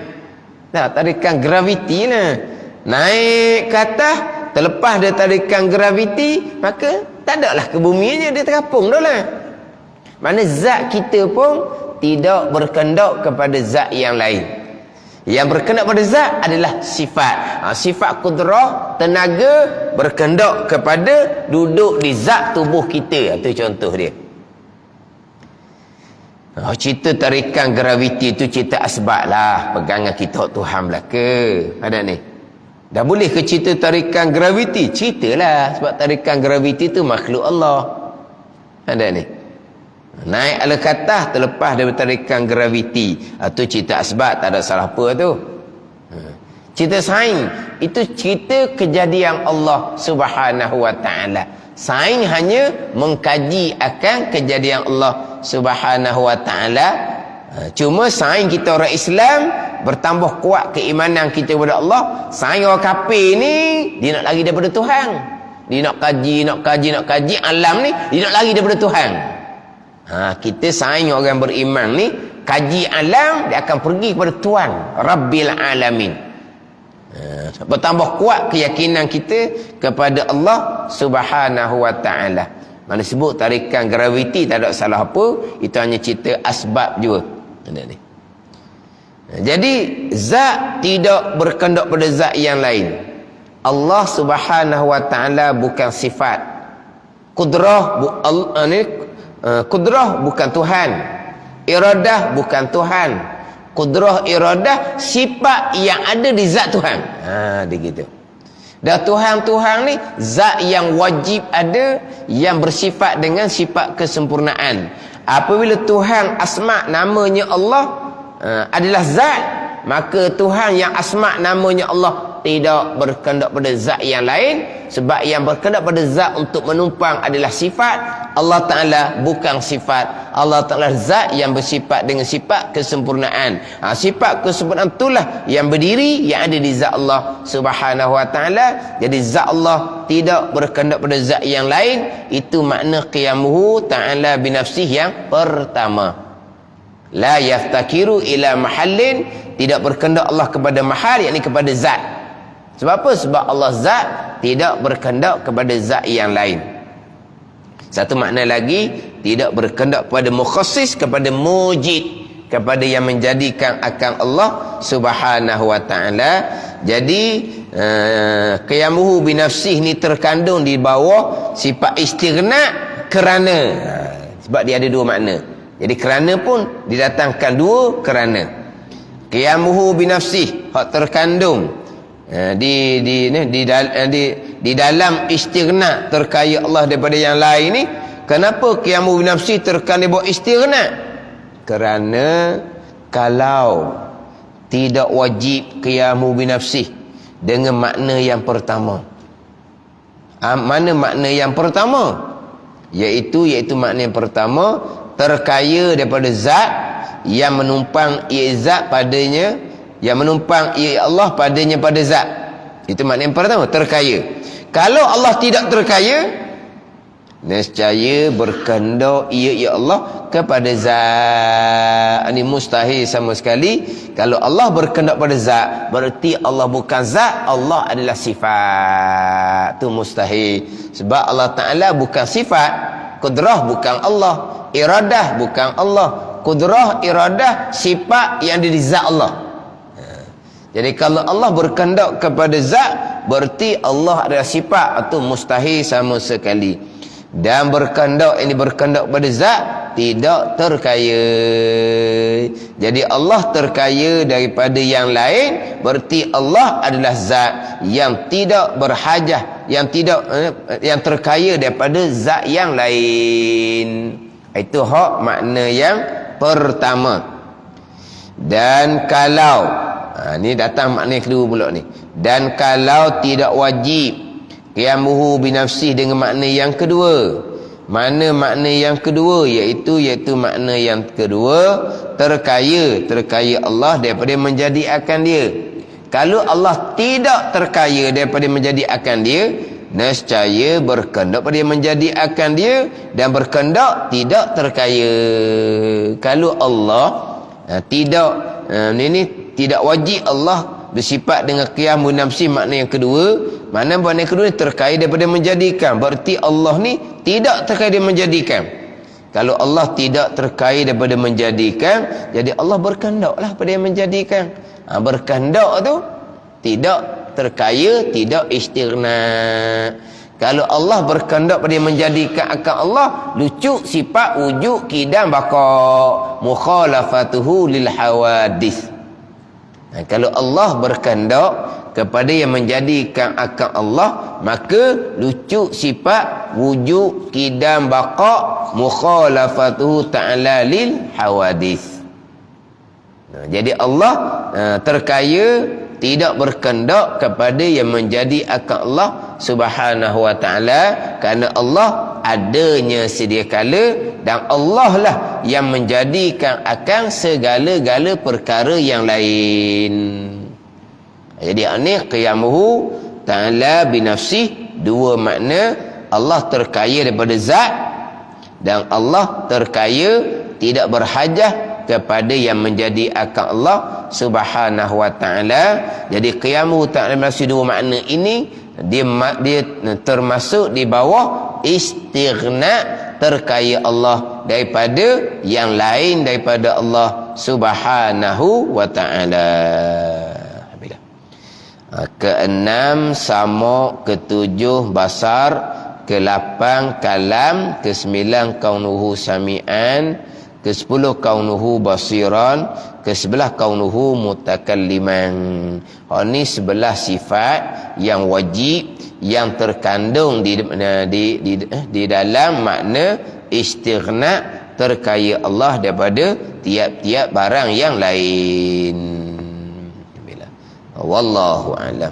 Tarikan graviti lah. Naik ke atas, terlepas dari tarikan graviti, maka tak ada lah ke bumi je, dia terapung dah lah. Mana zat kita pun tidak berkendak kepada zat yang lain. Yang berkendak pada zat adalah sifat. Sifat kudrah, tenaga, berkendak kepada duduk di zat tubuh kita. Itu contoh dia. Cerita tarikan graviti itu cerita asbab lah, pegangan kita Tuhan belaka. Ada ni, dah boleh ke cerita tarikan graviti? Ceritalah, sebab tarikan graviti itu makhluk Allah. Ada ni, naik ala katah terlepas dari tarikan graviti, itu cerita asbab, tak ada salah apa tu. Cerita sains itu cerita kejadian Allah Subhanahu wa taala. Sains hanya mengkaji akan kejadian Allah Subhanahu wa taala. Cuma sains kita orang Islam bertambah kuat keimanan kita kepada Allah. Sains orang kafir ni, dia nak lari daripada Tuhan. Dia nak kaji alam ni, dia nak lari daripada Tuhan. Kita sains orang beriman ni, kaji alam, dia akan pergi kepada Tuhan Rabbil Alamin. Bertambah kuat keyakinan kita kepada Allah Subhanahu wa taala. Mana sebut tarikan graviti tak ada salah apa, itu hanya cerita asbab juga. Jadi zat tidak berkendak pada zat yang lain. Allah Subhanahu wa taala bukan sifat. Kudrah bukan Tuhan. Iradah bukan Tuhan. Kudrah, iradah, sifat yang ada di zat Tuhan. Dia gitu. Dan Tuhan ni zat yang wajib ada, yang bersifat dengan sifat kesempurnaan. Apabila Tuhan asma namanya Allah adalah zat, maka Tuhan yang asma namanya Allah tidak berkendak pada zat yang lain. Sebab yang berkendak pada zat untuk menumpang adalah sifat. Allah Ta'ala bukan sifat. Allah Ta'ala zat yang bersifat dengan sifat kesempurnaan. Sifat kesempurnaan itulah yang berdiri, yang ada di zat Allah Subhanahu wa Ta'ala. Jadi zat Allah tidak berkendak pada zat yang lain. Itu makna qiyamuhu ta'ala binafsih yang pertama. La yaftakiru ila mahallin, tidak berkendak Allah kepada mahal, yakni kepada zat. Sebab apa? Sebab Allah zat, tidak berkendak kepada zat yang lain. Satu makna lagi, tidak berkendak kepada mukhassis, kepada mujid, kepada yang menjadikan akan Allah Subhanahu wa taala. Jadi qiyamuhu binafsih ni terkandung di bawah sifat istighna kerana. Sebab dia ada dua makna. Jadi kerana pun didatangkan dua kerana. Qiyamuhu binafsih, hak terkandung di dalam istighna, terkaya Allah daripada yang lain ni. Kenapa qiyamuhu binafsih terkandung di bawah istighna? Kerana kalau tidak wajib qiyamuhu binafsih dengan makna yang pertama. Mana makna yang pertama? Iaitu makna yang pertama, terkaya daripada zat, yang menumpang ia zat padanya, yang menumpang ia Allah padanya pada zat. Itu makna yang pertama, terkaya. Kalau Allah tidak terkaya, nescaya berkehendak ia ya Allah kepada zat. Ini mustahil sama sekali. Kalau Allah berkehendak pada zat, berarti Allah bukan zat, Allah adalah sifat. Itu mustahil. Sebab Allah Ta'ala bukan sifat. Kudrah bukan Allah, iradah bukan Allah. Kudrah, iradah, sifat yang ada di zat Allah. Jadi kalau Allah berkehendak kepada zat, berarti Allah adalah sifat. Itu mustahil sama sekali. Dan berkehendak, ini berkehendak pada zat, tidak terkaya. Jadi Allah terkaya daripada yang lain, berarti Allah adalah zat yang tidak berhajah, yang terkaya daripada zat yang lain. Itu hak makna yang pertama. Dan kalau ni datang makna yang kedua pula ni. Dan kalau tidak wajib qiyamuhu binafsih dengan makna yang kedua. Mana makna yang kedua? Iaitu makna yang kedua, terkaya Allah daripada menjadikan dia. Kalau Allah tidak terkaya daripada menjadikan dia, nescaya berkehendak pada menjadikan dia, dan berkehendak tidak terkaya. Kalau Allah tidak wajib Allah bersifat dengan qiyam binafsih, makna yang kedua. Makna yang kedua ni terkait daripada menjadikan, berarti Allah ni tidak terkait dengan menjadikan. Kalau Allah tidak terkait daripada menjadikan, jadi Allah berkehendaklah pada yang menjadikan. Berkehendak tu tidak terkaya, tidak istighna. Kalau Allah berkehendak pada yang menjadikan akan Allah, lucu sifat wujud kidam baqa, mukhalafatuhu lil hawadis. Kalau Allah berkehendak kepada yang menjadikan akan Allah, maka lucu sifat wujud kidam baqa, mukhalafatuhu ta'ala lil hawadis. Jadi Allah terkaya, tidak berkehendak kepada yang menjadi akan Allah Subhanahu wa ta'ala, kerana Allah adanya sedia kala, dan Allah lah yang menjadikan akan segala-gala perkara yang lain. Jadi ini qiyamuhu ta'ala binafsih, dua makna. Allah terkaya daripada zat, dan Allah terkaya tidak berhajah kepada yang menjadi akan Allah Subhanahu wa ta'ala. Jadi qiyamuhu ta'ala binafsih, dua makna ini dia termasuk di bawah istighna, terkaya Allah daripada yang lain daripada Allah Subhanahu wa ta'ala. Keenam sama, ketujuh basar, ke-8 kalam, ke-9 kaunuhu sami'an, ke-10 kaunuhu basiran, ke-11 kaunuhu mutakalliman. Ini 11 sifat yang wajib, yang terkandung di dalam makna istighna, terkaya Allah daripada tiap-tiap barang yang lain. Wallahu a'lam.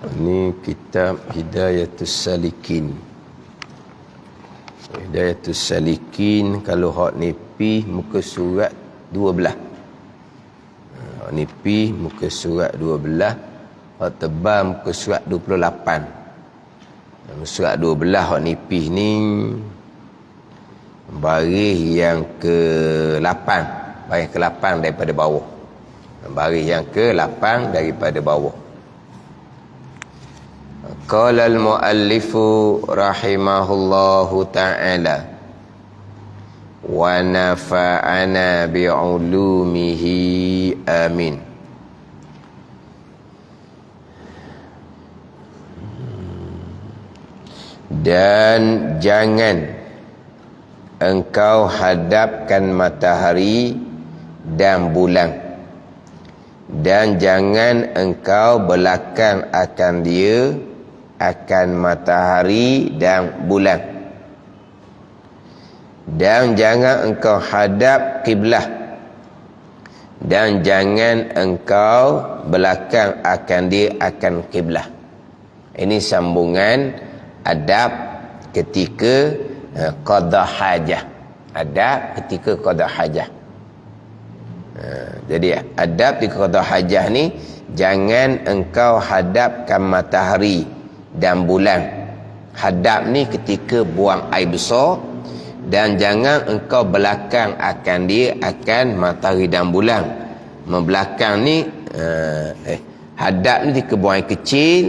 Ini kitab Hidayatus Salikin. Hidayatus Salikin, kalau hak nipi muka surat 12. Hak nipi muka surat 12, hak tebal muka surat 28. Surat 12 hak nipi ni baris yang ke-8, baris ke-8 daripada bawah. Baris yang ke-8 daripada bawah. Qala al-muallifu rahimahullahu ta'ala wa nafa'ana bi'ulumihi amin. Dan jangan engkau hadapkan matahari dan bulan dan jangan engkau belakang akan dia akan matahari dan bulan, dan jangan engkau hadap kiblah, dan jangan engkau belakang akan dia akan kiblah. Ini sambungan adab ketika qada hajah. Adab ketika qada hajah. Jadi adab ketika qada hajah ni, jangan engkau hadapkan matahari dan bulan. Hadap ni ketika buang air besar, dan jangan engkau belakang akan dia akan matahari dan bulan. Membelakang ni hadap ni ketika buang air kecil,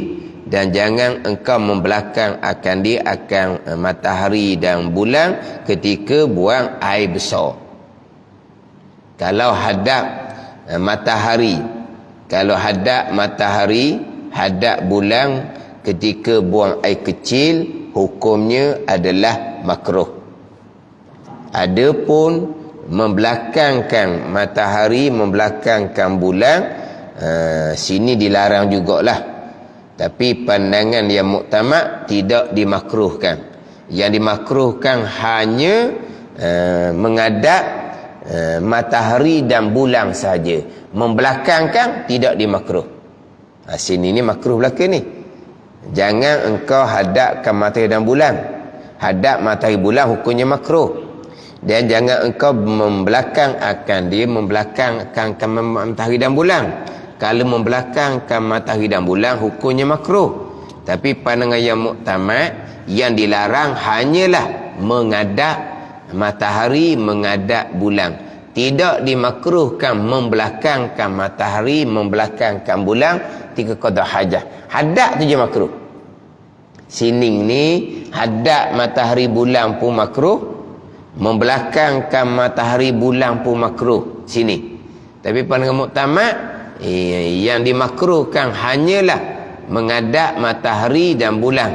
dan jangan engkau membelakang akan dia akan matahari dan bulan ketika buang air besar. Kalau hadap matahari, kalau hadap matahari, hadap bulan ketika buang air kecil, hukumnya adalah makruh. Adapun membelakangkan matahari, membelakangkan bulan, sini dilarang jugalah. Tapi pandangan yang muktamad tidak dimakruhkan. Yang dimakruhkan hanya menghadap matahari dan bulan saja. Membelakangkan tidak dimakruh. Sini ni makruh belakang ni. Jangan engkau hadapkan matahari dan bulan. Hadap matahari bulan hukumnya makruh. Dan jangan engkau membelakang akan dia, membelakangkan matahari dan bulan. Kalau membelakangkan matahari dan bulan hukumnya makruh. Tapi pandangan yang muktamad, yang dilarang hanyalah menghadap matahari, menghadap bulan. Tidak dimakruhkan membelakangkan matahari, membelakangkan bulan ketika qada hajah. Hadap tu je makruh. Sining ni hadap matahari bulan pun makruh, membelakangkan matahari bulan pun makruh sini. Tapi pandangan muktamad, yang dimakruhkan hanyalah menghadap matahari dan bulan.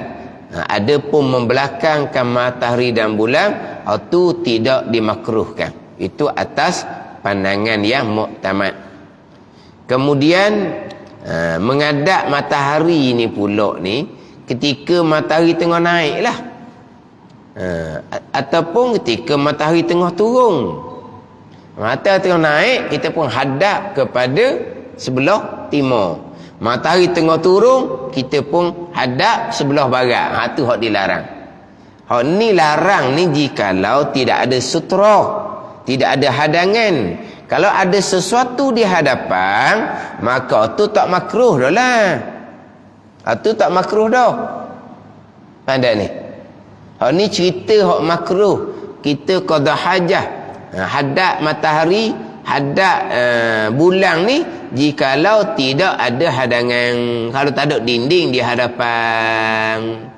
Adapun membelakangkan matahari dan bulan, itu tidak dimakruhkan. Itu atas pandangan yang muktamad. Kemudian menghadap matahari ni pula ni ketika matahari tengah naik lah, ataupun ketika matahari tengah turun. Matahari tengah naik, kita pun hadap kepada sebelah timur. Matahari tengah turun, kita pun hadap sebelah barat. Tu hak dilarang. Hak ni larang ni jikalau tidak ada sutra, tidak ada hadangan. Kalau ada sesuatu di hadapan, maka tu tak makruh dah lah. Tu tak makruh dah. Pandai ni. Hak ni cerita hak makruh. Kita qada hajah, hadap matahari, hadap bulan ni, jikalau tidak ada hadangan. Kalau tak ada dinding di hadapan.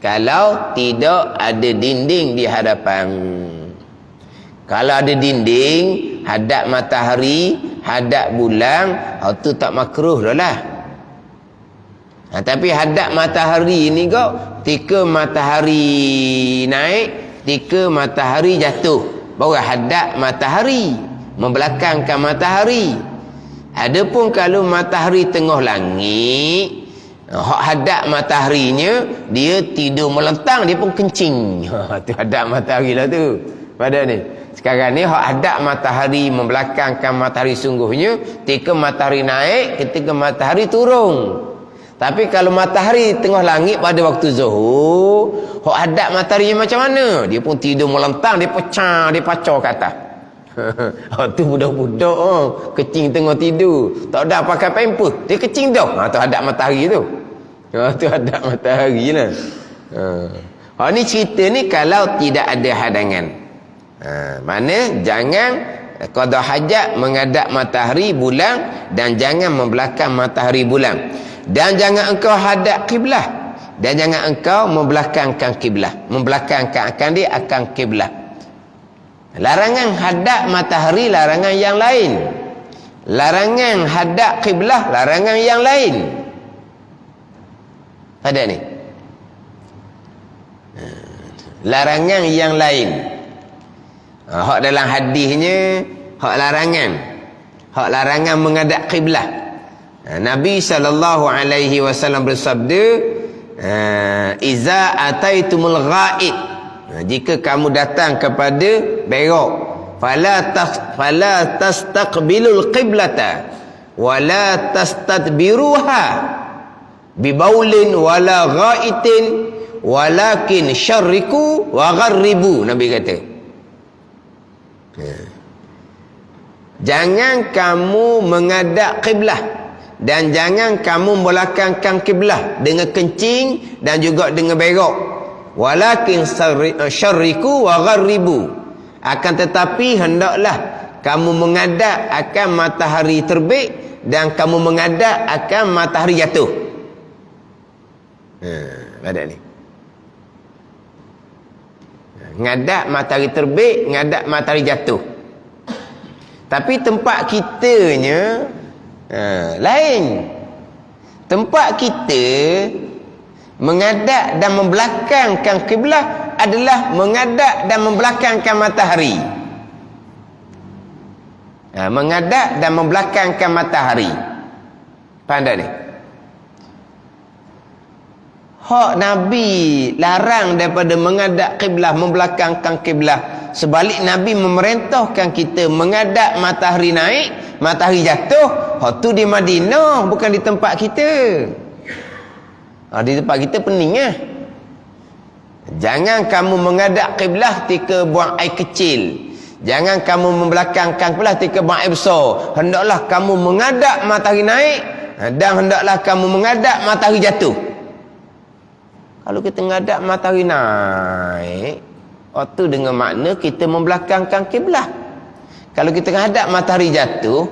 Kalau tidak ada dinding di hadapan. Kalau ada dinding, hadap matahari, hadap bulan, itu tak makruh dah lah. Tapi hadap matahari ni kok, ketika matahari naik, ketika matahari jatuh, baru hadap matahari, membelakangkan matahari. Adapun kalau matahari tengah langit, hak hadap mataharinya, dia tidur melentang, dia pun kencing. Tu hadap matahari lah tu. Pada ni. Sekarang ni hak hadap matahari, membelakangkan matahari sungguhnya ketika matahari naik, ketika matahari turun. Tapi kalau matahari tengah langit pada waktu zuhur, hak hadap mataharinya macam mana? Dia pun tidur melentang, dia pecah, dia pacau ke atas. Tu budak-budak kecing tengah tidur, tak ada pakai pampers, dia kecing dah. Tu hadap matahari tu. Tu hadap matahari lah. Ni cerita ni kalau tidak ada hadangan. Mana jangan qada hajat menghadap matahari bulan, dan jangan membelakang matahari bulan, dan jangan engkau hadap kiblah, dan jangan engkau membelakangkan kiblah, membelakangkan akan dia akan kiblah. Larangan hadap matahari, larangan yang lain. Larangan hadap kiblah, larangan yang lain. Ada ni larangan yang lain. Hak dalam hadisnya hak larangan. Hak larangan menghadap kiblat. Nabi SAW bersabda, iza ataitumul ghaid, jika kamu datang kepada berak, fala tastaqbilul qiblata wala tastadbiruha bibaulin wala ghaitin walakin syarriku wa gharribu. Nabi kata, jangan kamu menghadap kiblat dan jangan kamu membelakangkan kiblat dengan kencing dan juga dengan berak. Walakin syarriku wa gharribu, akan tetapi hendaklah kamu menghadap akan matahari terbit dan kamu menghadap akan matahari jatuh. Ada ni. Ngadap matahari terbit, ngadap matahari jatuh. Tapi tempat kitanya lain. Tempat kita menghadap dan membelakangkan kiblat adalah menghadap dan membelakangkan matahari. Menghadap dan membelakangkan matahari. Faham tak ni? Hak Nabi larang daripada menghadap kiblat, membelakangkan kiblat. Sebalik Nabi memerintahkan kita menghadap matahari naik, matahari jatuh. Hak tu di Madinah, bukan di tempat kita. Di tempat kita pening lah. Jangan kamu menghadap kiblat ketika buang air kecil. Jangan kamu membelakangkan kiblat ketika buang air besar. Hendaklah kamu menghadap matahari naik dan hendaklah kamu menghadap matahari jatuh. Kalau kita menghadap matahari naik, itu dengan makna kita membelakangkan kiblat. Kalau kita menghadap matahari jatuh,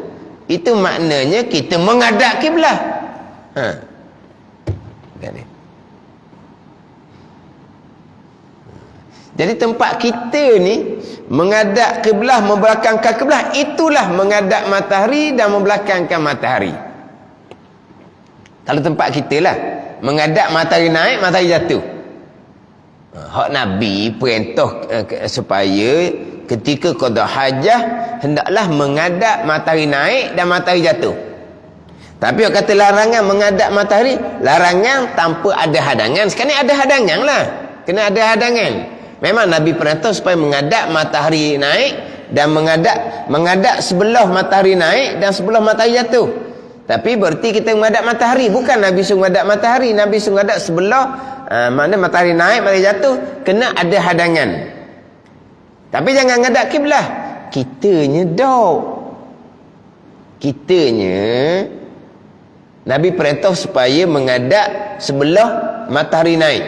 itu maknanya kita menghadap kiblat. Jadi tempat kita ni menghadap kiblat, membelakangkan kiblat, itulah menghadap matahari dan membelakangkan matahari. Kalau tempat kita lah menghadap matahari naik, matahari jatuh. Hak Nabi perintah supaya ketika qada hajah hendaklah menghadap matahari naik dan matahari jatuh. Tapi orang kata larangan menghadap matahari, larangan tanpa ada hadangan. Sekarang ni ada hadangan lah. Kena ada hadangan. Memang Nabi perintah supaya menghadap matahari naik dan menghadap sebelah matahari naik dan sebelah matahari jatuh. Tapi berarti kita menghadap matahari, bukan Nabi suruh menghadap matahari. Nabi suruh menghadap sebelah mana matahari naik, matahari jatuh, kena ada hadangan. Tapi jangan menghadap kiblat. Kitanya dok. Kitanya Nabi perintah supaya menghadap sebelah matahari naik.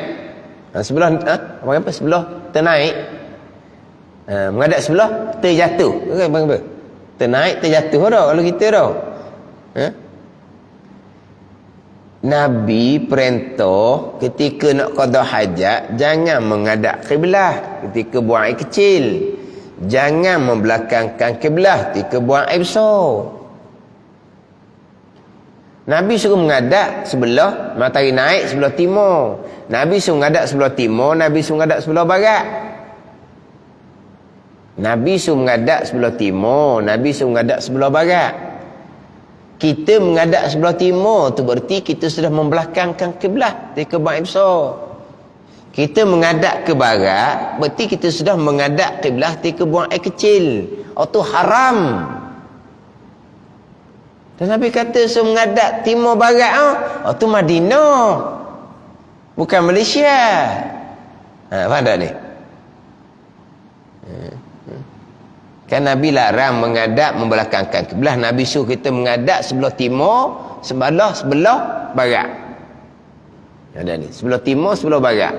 Sebelah apa? Sebelah ternaik. Menghadap sebelah terjatuh. Apa? Ternaik terjatuh dah kalau kita dah. Nabi perintah ketika nak qada hajat jangan menghadap kiblat ketika buang air kecil, jangan membelakangkan kiblat ketika buang air besar. Nabi suruh menghadap sebelah matahari naik, sebelah timur. Nabi suruh menghadap sebelah timur, Nabi suruh menghadap sebelah barat. Nabi suruh menghadap sebelah timur, Nabi suruh menghadap sebelah barat. Kita menghadap sebelah timur tu berarti kita sudah membelakangkan kiblat ketika buang air besar. Kita menghadap ke barat berarti kita sudah menghadap kiblat ketika buang air kecil. Itu haram. Dan Nabi kata suruh menghadap timur barat itu Madinah, bukan Malaysia. Faham tak ni? Kan Nabi larang menghadap membelakangkan kiblat. Nabi suruh kita menghadap sebelah timur, sebelah barat. Ada ni, sebelah timur, sebelah barat.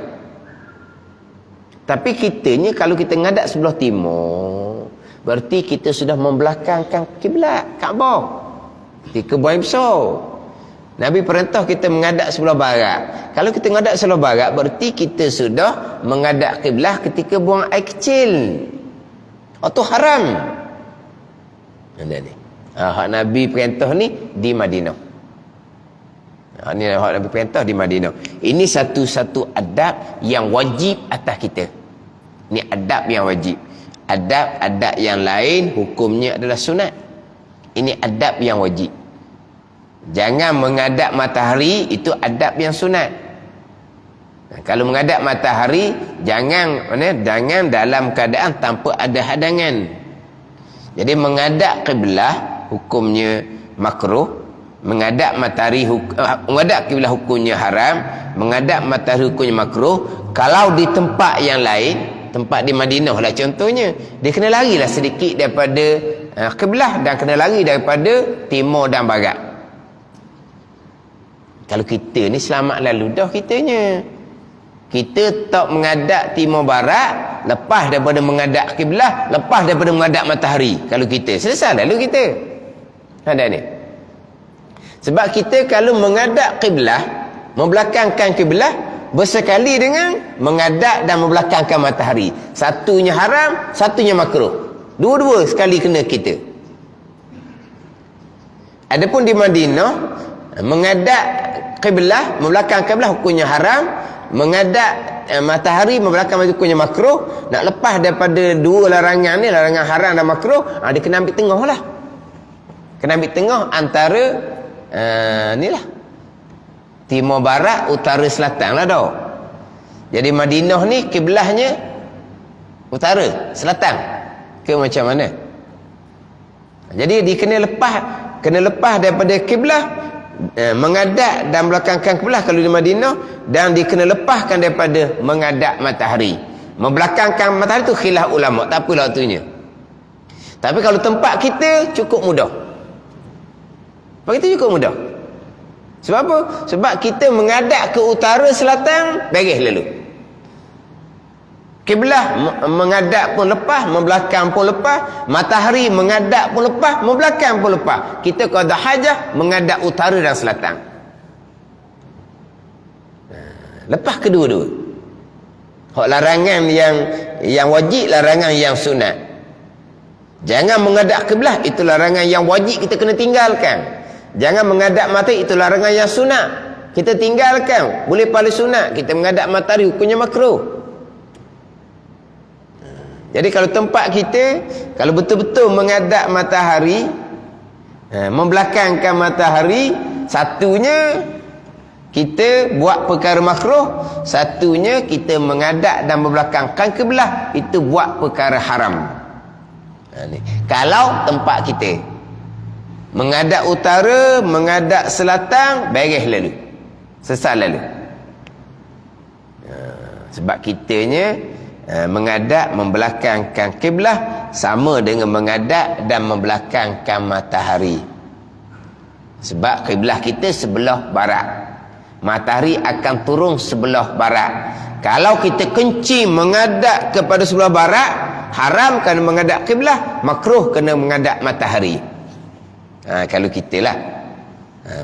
Tapi kitanya kalau kita menghadap sebelah timur, berarti kita sudah membelakangkan kiblat Kaabah ketika buang air besar. Nabi perintah kita menghadap sebelah barat. Kalau kita menghadap sebelah barat, berarti kita sudah menghadap kiblat ketika buang air kecil. Itu haram. Ada ni. Hak Nabi perintah ni di Madinah. Ini hak Nabi perintah di Madinah. Ini satu-satu adab yang wajib atas kita. Ini adab yang wajib. Adab-adab yang lain hukumnya adalah sunat. Ini adab yang wajib. Jangan menghadap matahari, itu adab yang sunat. Kalau menghadap matahari, jangan dalam keadaan tanpa ada hadangan. Jadi menghadap kiblah hukumnya makruh, menghadap matahari menghadap kiblah hukumnya haram, menghadap matahari hukumnya makruh. Kalau di tempat yang lain, tempat di Madinah lah contohnya, dia kena larilah sedikit daripada kiblah dan kena lari daripada timur dan barat. Kalau kita ni selamat lalu dah kitanya. Kita tak menghadap timur barat, lepas daripada menghadap kiblah, lepas daripada menghadap matahari. Kalau kita selesai lalu kita. Ada ni. Sebab kita kalau menghadap kiblah, membelakangkan kiblah, bersekali dengan menghadap dan membelakangkan matahari. Satunya haram, satunya makruh. Dua-dua sekali kena kita. Adapun di Madinah, menghadap kiblah, membelakang kiblah hukumnya haram, menghadap matahari, membelakang hukumnya makruh. Nak lepas daripada dua larangan ni, larangan haram dan makruh, dia kena ambil tengah lah. Kena ambil tengah antara ni lah, timur barat, utara, selatan lah dah. Jadi Madinah ni kiblahnya utara, selatan ke macam mana? Jadi dia kena lepas daripada kiblah, menghadap dan belakangkan kiblah kalau di Madinah, dan dia kena lepaskan daripada menghadap matahari. Membelakangkan matahari tu khilaf ulama, tak apalah waktunya. Tapi kalau tempat kita cukup mudah. Tempat kita cukup mudah. Sebab apa? Sebab kita menghadap ke utara selatan, beres lalu. Kiblah menghadap pun lepas, membelakang pun lepas. Matahari menghadap pun lepas, membelakang pun lepas. Kita kalau ada hajah, menghadap utara dan selatan. Lepas kedua-dua. Hak larangan yang wajib, larangan yang sunat. Jangan menghadap kiblah, itu larangan yang wajib kita kena tinggalkan. Jangan menghadap matahari, itu larangan yang sunat kita tinggalkan. Boleh pahala sunat kita menghadap matahari, hukumnya makruh. Jadi kalau tempat kita, kalau betul-betul menghadap matahari, membelakangkan matahari, satunya kita buat perkara makruh, satunya kita menghadap dan membelakangkan kiblah, itu buat perkara haram. Kalau tempat kita menghadap utara, menghadap selatan, beres lalu, sesat lalu. Sebab kitanya menghadap, membelakangkan kiblah sama dengan menghadap dan membelakangkan matahari. Sebab kiblah kita sebelah barat, matahari akan turun sebelah barat. Kalau kita kencing menghadap kepada sebelah barat, haram kena menghadap kiblah, makruh kena menghadap matahari. Kalau kita lah,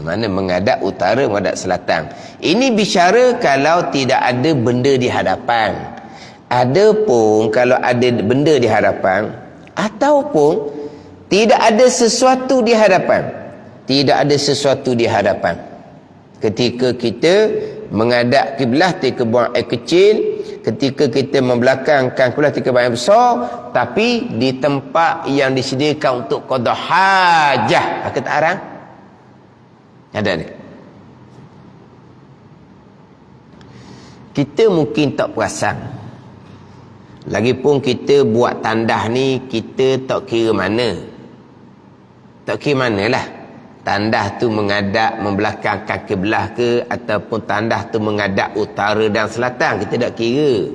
mana menghadap utara, menghadap selatan. Ini bicara kalau tidak ada benda di hadapan. Adapun kalau ada benda di hadapan, ataupun tidak ada sesuatu di hadapan, tidak ada sesuatu di hadapan, ketika kita menghadap kiblah, ketika buang air kecil, ketika kita membelakangkan kiblah, ketika buang air besar, tapi di tempat yang disediakan untuk qada hajah, kata arang ada ni. Kita mungkin tak perasan. Lagipun kita buat tandah ni, kita tak kira mana. Tak kira manalah. Tandah tu menghadap, membelakangkan kiblah ke, ataupun tandah tu menghadap utara dan selatan, kita tak kira.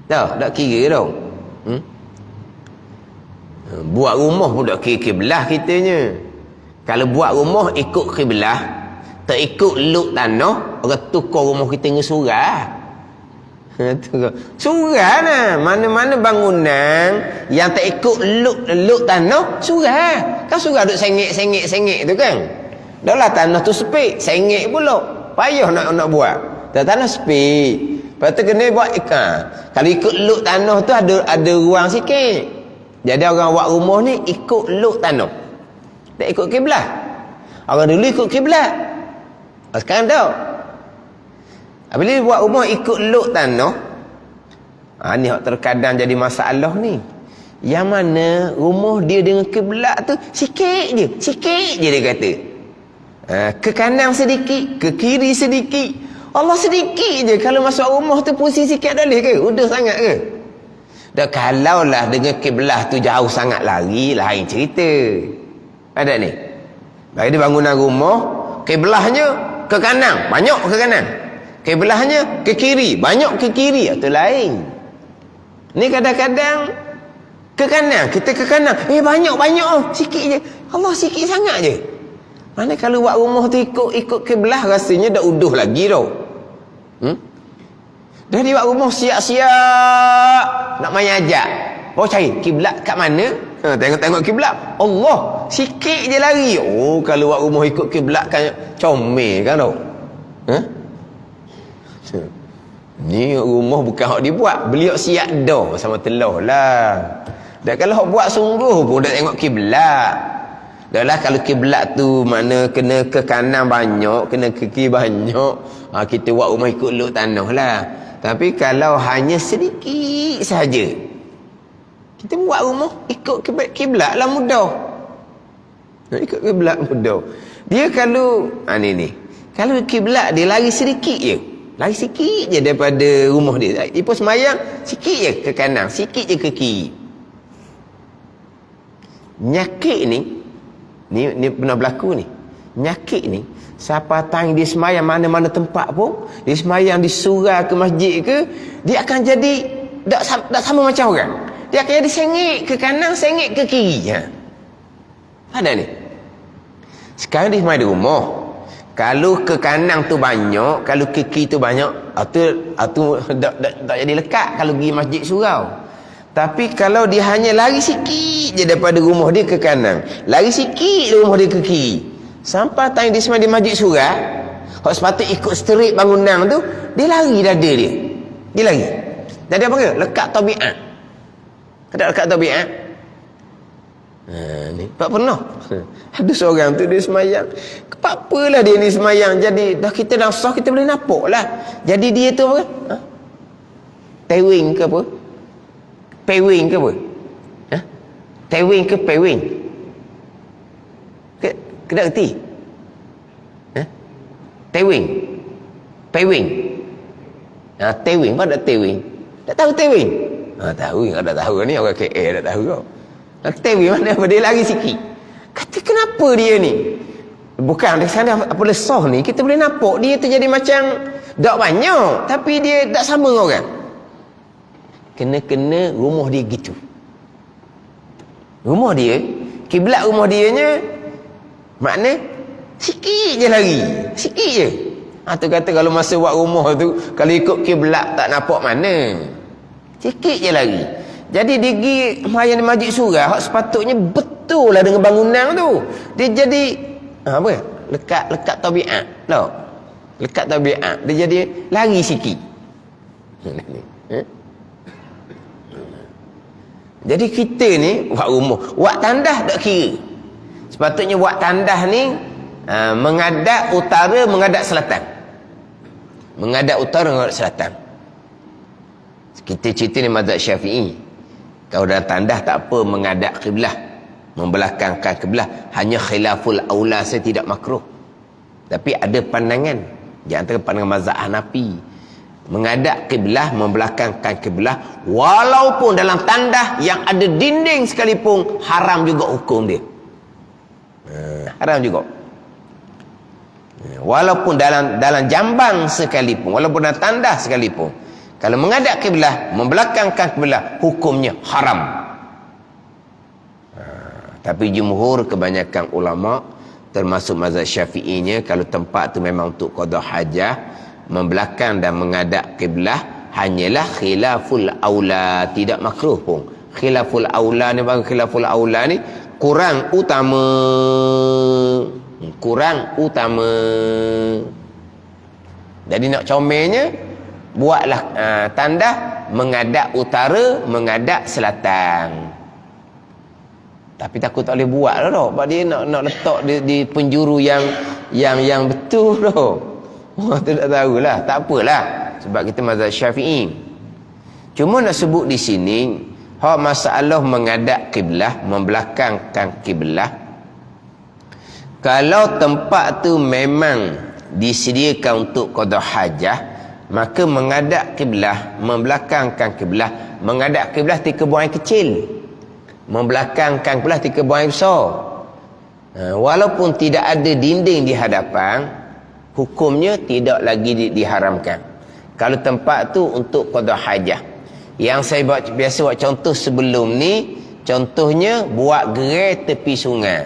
Tak kira tau. Buat rumah pun tak kira kiblah kitanya. Kalau buat rumah ikut kiblah, tak ikut luk tanah, orang tukar rumah kita dengan surah. Surah lah. Mana-mana bangunan yang tak ikut luk tanah, surah. Kan surah duk sengit tu kan. Dah lah tanah tu sepik, sengit pula. Payah nak buat. Tanah sepik. Lepas tu kena buat kalau ikut luk tanah tu ada ruang sikit. Jadi orang buat rumah ni ikut luk tanah, tak ikut kiblat. Orang dulu ikut kiblat, sekarang tak. Bila buat rumah ikut luk tanah, ni terkadang jadi masalah ni. Yang mana rumah dia dengan kiblat tu sikit je dia kata. Ke kanan sedikit, ke kiri sedikit. Allah sedikit je. Kalau masuk rumah tu pusing sikit dah boleh ke? Udah sangat ke? Dah kalaulah dengan kiblat tu jauh sangat lari, lain cerita. Ada ni. Bagi dia bangunan rumah, kiblahnya ke kanan, banyak ke kanan. Kiblahnya ke kiri, banyak ke kiri. Itu lain. Ni kadang-kadang ke kanan, kita ke kanan. Banyak sikit je. Allah sikit sangat je. Mana kalau buat rumah tu ikut kiblah rasanya dah uduh lagi tau. Dah dia buat rumah siap-siap nak main ajak. Oh cari kiblat kat mana? Tengok kiblat. Allah sikit je lari. Oh kalau buat rumah ikut kiblat kan comel kan tau. Ni rumah bukan hak dibuat, beliau siap dah sama telur lah. Dan kalau hak buat sungguh pun dah tengok kiblat. Dah lah kalau kiblat tu mana kena ke kanan banyak, kena ke kiri banyak, kita buat rumah ikut luk tanah lah. Tapi kalau hanya sedikit saja, kita buat rumah ikut kiblat lah mudah. Ikut kiblat mudah. Dia kalau ni kalau kiblat dia lari sedikit je. Lari sikit je daripada rumah dia. Dia pun semayang sikit je ke kanan, sikit je ke kiri. Nyakit ni pernah berlaku ni. Nyakit ni siapa tang dia semayang mana-mana tempat pun, dia semayang di surau ke masjid ke, dia akan jadi tak sama macam orang. Dia akan jadi sengit ke kanan, sengit ke kiri. Ada ni. Sekarang dia semayang di rumah. Kalau ke kanan tu banyak, kalau ke kiri tu banyak, tu tak jadi lekat kalau pergi masjid surau. Tapi kalau dia hanya lari sikit je daripada rumah dia ke kanan, lari sikit dari rumah dia ke kiri, sampai time dia semai di masjid surau, hak sepatut ikut straight bangunan tu, dia lari dada dia. Dia lari. Dada apa ke? Lekat tabiat. Ada lekat tabiat. Ni tak pernah. Ada seorang tu dia semayang. Apalah dia ni semayang, jadi dah kita dah sah, kita boleh nampak lah. Jadi dia tu apa? Tewing ke apa? Pewing ke apa? Tewing ke pewing? Kena erti? Tewing. Pewing. Tewing. Mana tewing? Tak tahu tewing? Tahu. Tak tahu ni orang KL tak tahu kau. Tewing mana apa? Dia lari sikit. Kata kenapa dia ni? Bukan dari sana apa lesah ni, kita boleh nampak dia tu jadi macam tak banyak, tapi dia tak sama dengan orang. Kena rumah dia gitu. Rumah dia, kiblat rumah dia nya makna sikit je lari, sikit je. Tu kata kalau masa buat rumah tu, kalau ikut kiblat tak nampak mana. Sikit je lari. Jadi dia pergi main di masjid surau, sepatutnya betul lah dengan bangunan tu. Dia jadi apa? Lekat tabiat. Tahu? Lekat tabiat. Dia jadi lari sikit. Jadi kita ni buat rumah, buat tandah tak kira. Sepatutnya buat tandah ni menghadap utara, menghadap selatan. Menghadap utara, menghadap selatan. Kita cerita ni mazhab Syafi'i. Kalau dalam tandah tak apa menghadap kiblah, membelakangkan kiblah, hanya khilaful aula, saya tidak makruh. Tapi ada pandangan di antara pandangan mazhab Hanafi, menghadap kiblah, membelakangkan kiblah, walaupun dalam tandah yang ada dinding sekalipun, haram juga hukum dia. Haram juga. Walaupun dalam jambang sekalipun, walaupun dalam tandah sekalipun, kalau menghadap kiblah, membelakangkan kiblah, hukumnya haram. Tapi jumhur kebanyakan ulama termasuk mazhab Syafi'inya, kalau tempat tu memang untuk qada hajah, membelakang dan menghadap kiblah hanyalah khilaful aula, tidak makruh pun. Khilaful aula ni bang, khilaful aula ni kurang utama. Jadi nak comelnya buatlah tandah menghadap utara, menghadap selatan. Tapi takut tak boleh buat lah tau. Sebab dia nak letak di penjuru yang betul tau. Tu tak tahulah. Tak apalah. Sebab kita mazhab Syafi'i. Cuma nak sebut di sini, Hak masalah menghadap kiblah, membelakangkan kiblah. Kalau tempat tu memang disediakan untuk qada hajah, maka menghadap kiblah, membelakangkan kiblah. Menghadap kiblah tika buang air kecil, membelakangkan kiblah tika buang air besar. Walaupun tidak ada dinding di hadapan, hukumnya tidak lagi diharamkan. Kalau tempat tu untuk qada hajah. Yang saya biasa buat contoh sebelum ni, contohnya buat gerai tepi sungai.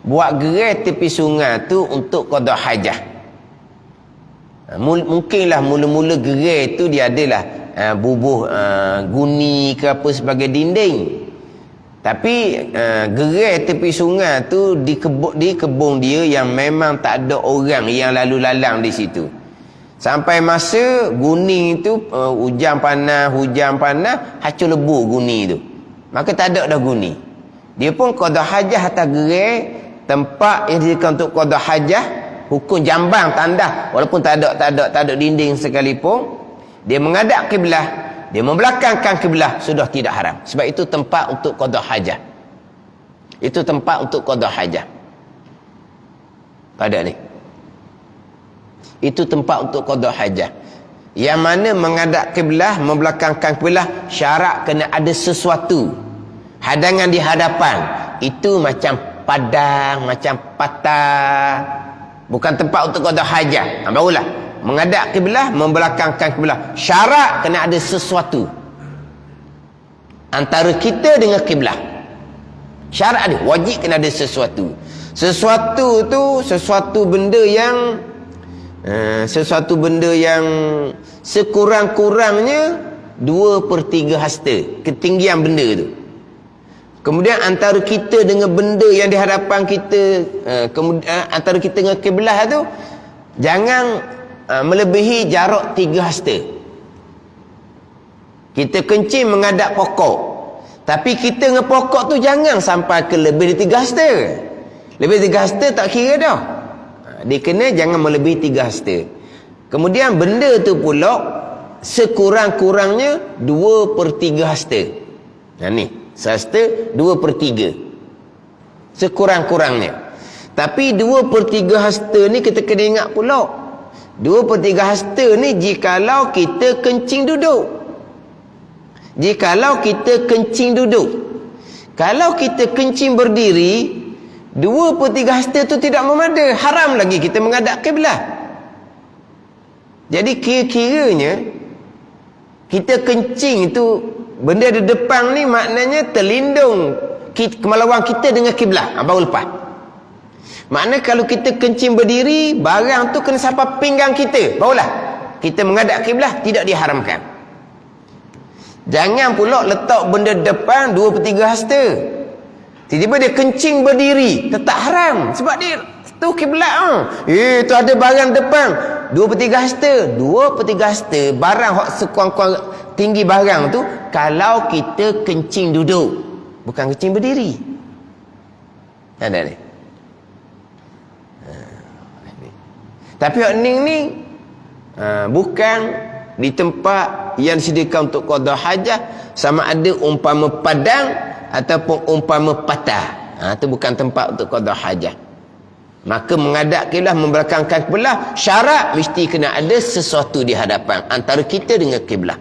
Buat gerai tepi sungai tu untuk qada hajah. Mungkinlah mula-mula gerai tu dia adalah bubuh guni ke apa sebagai dinding. Tapi gerai tepi sungai tu di kebun dia yang memang tak ada orang yang lalu lalang di situ. Sampai masa guni tu hujan panas, hacur lebur guni tu. Maka tak ada dah guni. Dia pun qada hajah atas gerai, tempat yang disediakan untuk qada hajah, hukum jambang tandas, walaupun tak ada dinding sekalipun, dia menghadap kiblah, dia membelakangkan kiblah, sudah tidak haram. Sebab itu tempat untuk qada hajah. Itu tempat untuk qada hajah. Pada ni. Itu tempat untuk qada hajah. Yang mana menghadap kiblah, membelakangkan kiblah, syarat kena ada sesuatu hadangan di hadapan. Itu macam padang, macam patah. Bukan tempat untuk qada hajah. Barulah menghadap kiblah, membelakangkan kiblah, syarat kena ada sesuatu antara kita dengan kiblah. Syarat ada, wajib kena ada sesuatu. Sesuatu tu sesuatu benda yang sekurang-kurangnya 2/3 hasta ketinggian benda tu. Kemudian antara kita dengan benda yang di hadapan kita, antara kita dengan kiblah tu jangan melebihi jarak 3 hasta. Kita kencing menghadap pokok, tapi kita dengan pokok tu jangan sampai ke lebih dari 3 hasta. Lebih 3 hasta tak kira dah. Dia kena jangan melebihi 3 hasta. Kemudian benda tu pula sekurang-kurangnya 2/3 hasta. Ni sehasta 2/3 sekurang-kurangnya. Tapi 2/3 hasta ni kita kena ingat pula, 2/3 hasta ni jikalau kita kencing duduk. Jikalau kita kencing duduk. Kalau kita kencing berdiri, 2/3 hasta tu tidak memada, haram lagi kita menghadap kiblah. Jadi kira-kiranya kita kencing tu, benda di depan ni maknanya terlindung kemaluan kita dengan kiblah. Baru lepas. Maknanya kalau kita kencing berdiri, barang tu kena sampai pinggang kita, barulah kita menghadap kiblah, tidak diharamkan. Jangan pula letak benda depan 2/3 hasta. Tiba-tiba dia kencing berdiri, tetap haram. Sebab dia tu kiblat. Tu ada barang depan 2/3 hasta. 2/3 hasta barang hak sekurang-kurang tinggi barang tu kalau kita kencing duduk, bukan kencing berdiri. Ada ni. Tapi hak ni bukan di tempat yang disediakan untuk qada hajah, sama ada umpama padang ataupun umpama patah. Itu bukan tempat untuk qada hajah. Maka menghadap kiblah, membelakangkan kiblah, syarat mesti kena ada sesuatu di hadapan antara kita dengan kiblah.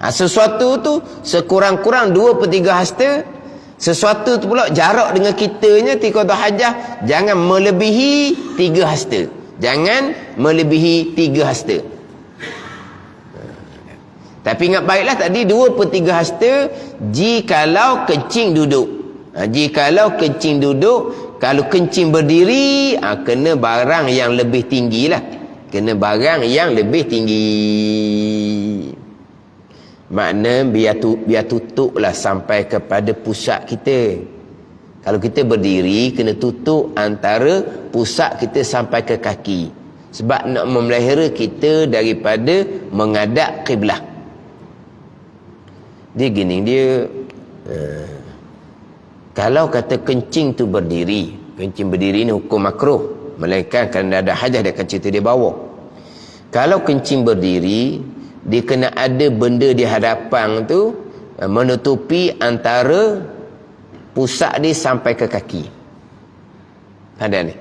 Sesuatu tu sekurang-kurang 2/3 hasta. Sesuatu tu pula jarak dengan kitanya di qada hajah jangan melebihi 3 hasta. Jangan melebihi 3 hasta. Tapi ingat baiklah tadi 2/3 hasta jikalau kencing duduk. Jikalau kencing duduk, kalau kencing berdiri, kena barang yang lebih tinggi lah. Kena barang yang lebih tinggi. Makna biar tutup lah sampai kepada pusat kita. Kalau kita berdiri, kena tutup antara pusat kita sampai ke kaki. Sebab nak memelihara kita daripada menghadap kiblah. Dia gini, dia kalau kata kencing tu berdiri, kencing berdiri ni hukum makruh, melainkan kerana ada hajah dia akan cerita dia bawa. Kalau kencing berdiri, dia kena ada benda di hadapan tu, menutupi antara pusat dia sampai ke kaki. Ada ni.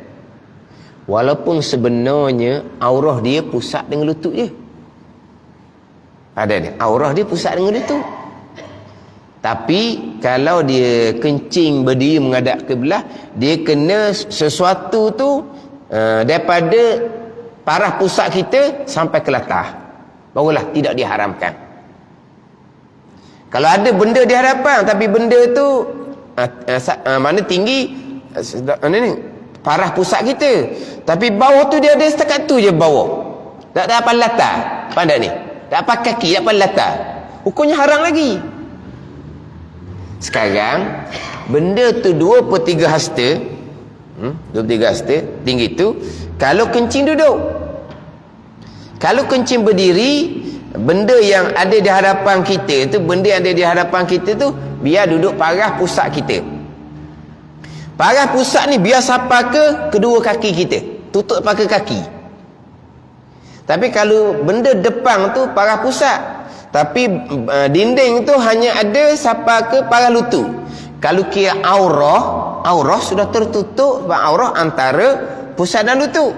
Walaupun sebenarnya aurah dia pusat dengan lutut je. Ada ni. Aurah dia pusat dengan lutut. Tapi kalau dia kencing berdiri menghadap kiblat, dia kena sesuatu tu daripada parah pusat kita sampai ke latah. Barulah tidak diharamkan. Kalau ada benda di hadapan tapi benda tu mana tinggi ni parah pusat kita, tapi bawah tu dia ada setakat tu je bawah. Tak dapat latah. Pandai ni. Tak dapat kaki, tak dapat latah. Hukumnya haram lagi. Sekarang benda tu 2/3 hasta, 2/3 hasta tinggi tu, kalau kencing duduk. Kalau kencing berdiri, benda yang ada di hadapan kita tu, benda yang ada di hadapan kita tu biar duduk parah pusat kita. Parah pusat ni biar sampai ke kedua kaki kita, tutup pakai kaki. Tapi kalau benda depan tu parah pusat, tapi dinding tu hanya ada sampai ke parah lutut. Kalau kira aurah sudah tertutup, aurah antara pusat dan lutut.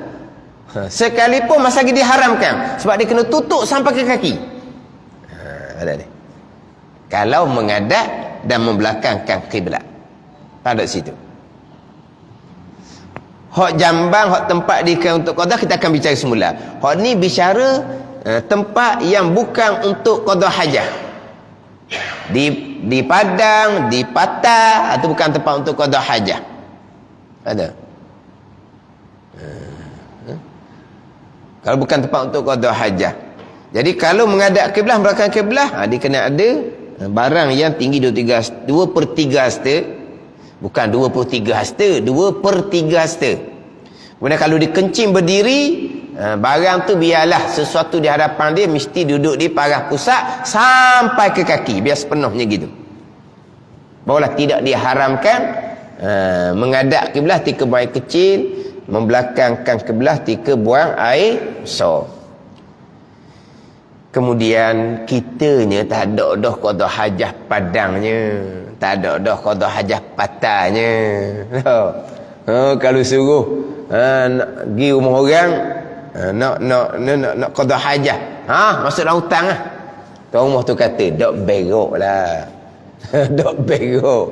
Sekalipun masa lagi diharamkan, sebab dia kena tutup sampai ke kaki. Ada ni. Kalau menghadap dan membelakangkan kiblat. Pada situ. Hak jambang, hak tempat dikira untuk qada kita akan bicara semula. Hak ni bicara tempat yang bukan untuk qada hajah. Di padang, di patah, atau bukan tempat untuk qada hajah. Ada. Kalau bukan tempat untuk qada hajah. Jadi kalau menghadap kiblat, belakang kiblat, dia kena ada barang yang tinggi 2/3 hasta. Bukan 2/3 hasta, 2/3 hasta. Kemudian kalau dia kencing berdiri, barang tu biarlah sesuatu di hadapan dia mesti duduk di parah pusat sampai ke kaki, biar sepenuhnya gitu. Barulah tidak diharamkan menghadap kiblat ketika buang air kecil, membelakangkan kiblat ketika buang air besar. Kemudian kitanya tak ada dah qada hajah padangnya, tak ada dah qada hajah patahnya. Kalau suruh nak pergi rumah orang, nak qada hajah, masuk dalam hutang lah. Tuan rumah tu kata dok berok lah. Dok berok.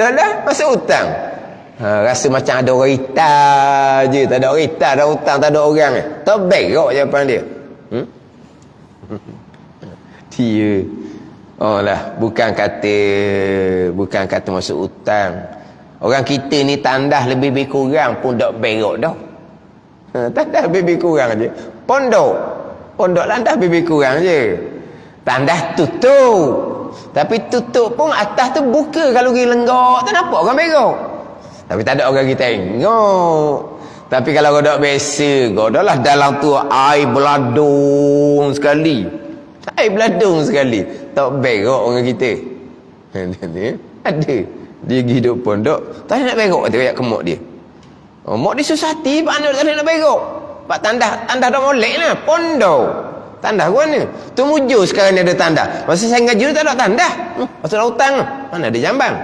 Dah masuk hutang. Rasa macam ada orang hitam je, tak ada orang hitam dalam hutang, tak ada orang. Dok berok jawapan dia. Dia bukan kata masuk hutang. Orang kita ni tandah lebih kurang pun tak berok dah. Tandah lebih kurang je. Pondok landah lebih kurang je. Tandah tutup. Tapi tutup pun atas tu buka, kalau pergi lenggok tak nampak orang berok. Tapi tak ada orang kita tengok. Tapi kalau kau tak biasa, kau dah lah dalam tu air beladung sekali. Tak berok orang kita. Ada. Dia hidup pondok, tak nak berok tu ayat kemok dia. Mok dia susah hati, pak anak tak nak berok. Pak tandah dah molek lah, pondok. Tandah ke mana? Tu mujur sekarang ni ada tandah. Masa saya ngaji tak ada tandah. Masuk dalam hutang. Mana ada jambang?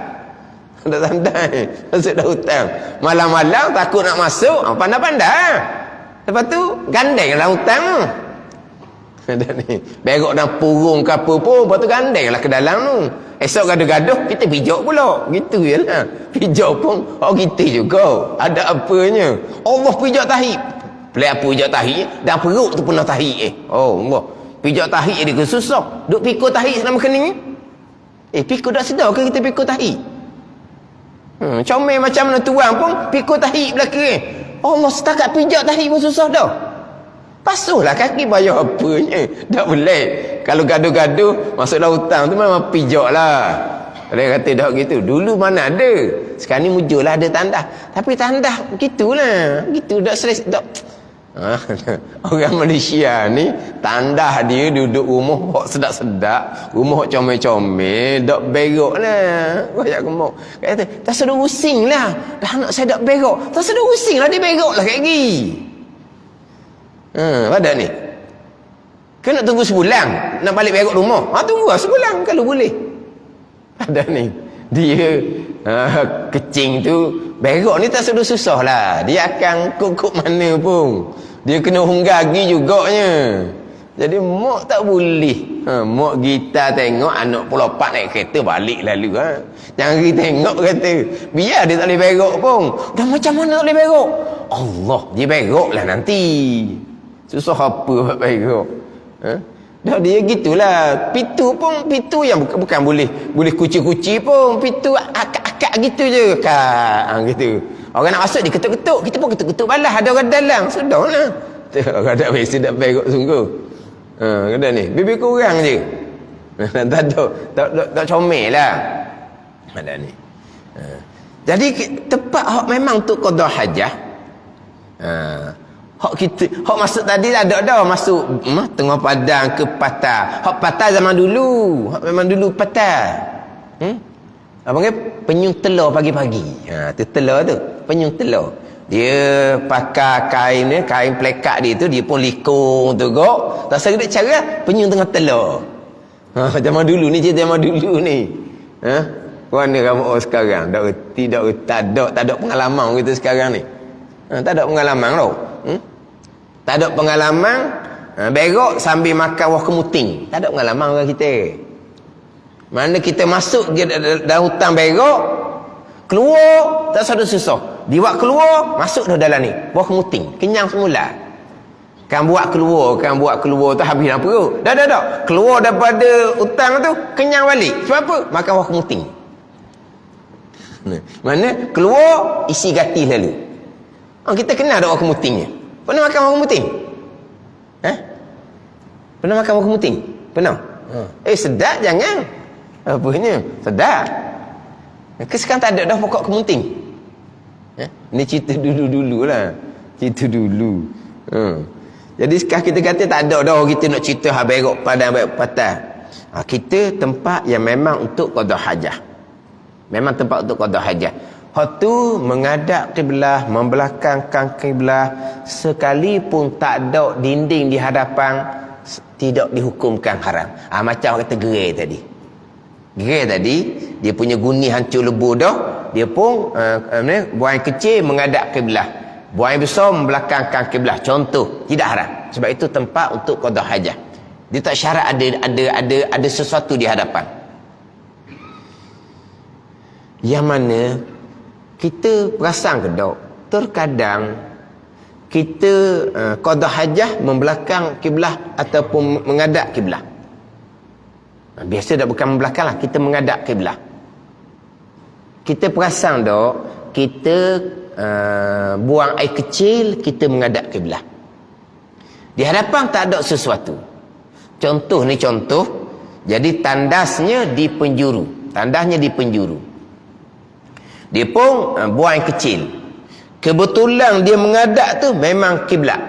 Ada tandah ni. Masuk dalam hutang. Malam-malam takut nak masuk, pandai-pandai. Lepas tu gandeng dalam hutang tu. Ada ni. Berok dalam purung ke apa pun, lepas tu gandeng lah ke dalam tu. Esok gaduh-gaduh, kita pijak pula. Gitu je lah. Pijak pun, kita juga. Ada apanya. Allah pijak tahi. Pelik apa pijak tahi? Dan perut tu pernah tahi. Allah. Pijak tahi dia ke susah. Duk pikul tahi selama kening. Pikul tak sedar ke kita pikul tahi? Comel macam mana tuan pun, pikul tahi belakang. Allah, setakat pijak tahi pun susah dah. Pasuhlah kaki, bayar apanya. Tak boleh. Kalau gaduh-gaduh masuk dalam hutang tu memang pijak lah. Dia kata dah gitu. Dulu mana ada. Sekarang ni mujurlah ada tandah. Tapi tandah gitulah. Gitu dah selesai. Orang Malaysia ni tandah dia duduk rumah hok sedap-sedap, rumah hok comel-comel, dak berok lah. Banyak gemuk. Kata tak sedar using lah. Dah nak saya dak berok. Tak sedar using lah, dia berok lah kayak gini. Pada ni. Kan nak tunggu sebulan nak balik berok rumah. Tunggu lah sebulan kalau boleh. Ada ni. Dia kecing tu berok ni tak susah lah. Dia akan kok mana pun. Dia kena hunggagi juganya. Jadi mak tak boleh. Mak kita tengok anak pulopak naik kereta balik lalu. Jangan kita tengok kata. Biar dia tak boleh berok pun. Dah macam mana tak boleh berok? Allah, dia berok lah nanti. Susah apa buat berok. Dah dia gitulah. Pitu pun pitu yang bukan boleh kuci-kuci pun. Pitu akak-akak gitu je. Gitu. Orang nak masuk dia ketuk-ketuk. Kita pun ketuk-ketuk balas. Ada orang dalam. Sudahlah. Orang tak biasa nak berok sungguh. Kena ni bibi kurang je. tak comel lah. Ada ni. Jadi tempat hak memang untuk qada hajah. Hak kita hak masuk tadi ada dah masuk tengah padang ke patah. Hak patah zaman dulu. Hak memang dulu patah. Apa panggil penyung telur pagi-pagi. Tu telur tu, penyung telur. Dia pakai kain ni, kain plekat dia tu, dia pun likung tu gok. Tak segera cara penyung tengah telur. Zaman dulu ni, cerita zaman dulu ni. Mana kamu sekarang? Tak ada pengalaman kita sekarang ni. Tak ada pengalaman tau. Tak ada pengalaman berok sambil makan wah kemuting. Tak ada pengalaman orang kita. Mana kita masuk dalam hutan berok, keluar tak ada susah. Dia keluar, masuk dah dalam ni. Buah kemuting, kenyang semula. Kan buat keluar tu habis dah perut. Dah. Keluar daripada hutang tu, kenyang balik. Sebab apa? Makan buah kemuting. Mana keluar, isi gati lalu. Kita kenal dah buah kemutingnya. Pernah makan buah kemuting? Pernah makan buah kemuting? Pernah? Sedap jangan. Apanya? Sedap. Sekarang tak ada dah pokok kemuting. Ni cerita dulu-dulu lah. Cerita dulu. Jadi sekarang kita kata tak ada dah kita nak cerita berok padang berok patah. Kita tempat yang memang untuk qada hajah. Memang tempat untuk qada hajah. Hak tu menghadap kiblah, membelakangkan kiblah, sekalipun tak ada dinding di hadapan, tidak dihukumkan haram. Macam kata gerai tadi. Gerai tadi dia punya guni hancur lebuh dah, dia pun buang kecil menghadap kiblah, buang besar membelakangkan kiblah. Contoh, tidak haram. Sebab itu tempat untuk qada hajah. Dia tak syarat ada sesuatu di hadapan. Yang mana kita perasan ke tak, terkadang kita qada hajah membelakang kiblah ataupun menghadap kiblah. Biasa tak bukan membelakang lah, kita menghadap kiblah. Kita perasan tak, kita buang air kecil, kita menghadap kiblah. Di hadapan tak ada sesuatu. Contoh, jadi tandasnya di penjuru. Tandasnya di penjuru. Dia pun buang air kecil. Kebetulan dia menghadap tu memang kiblat.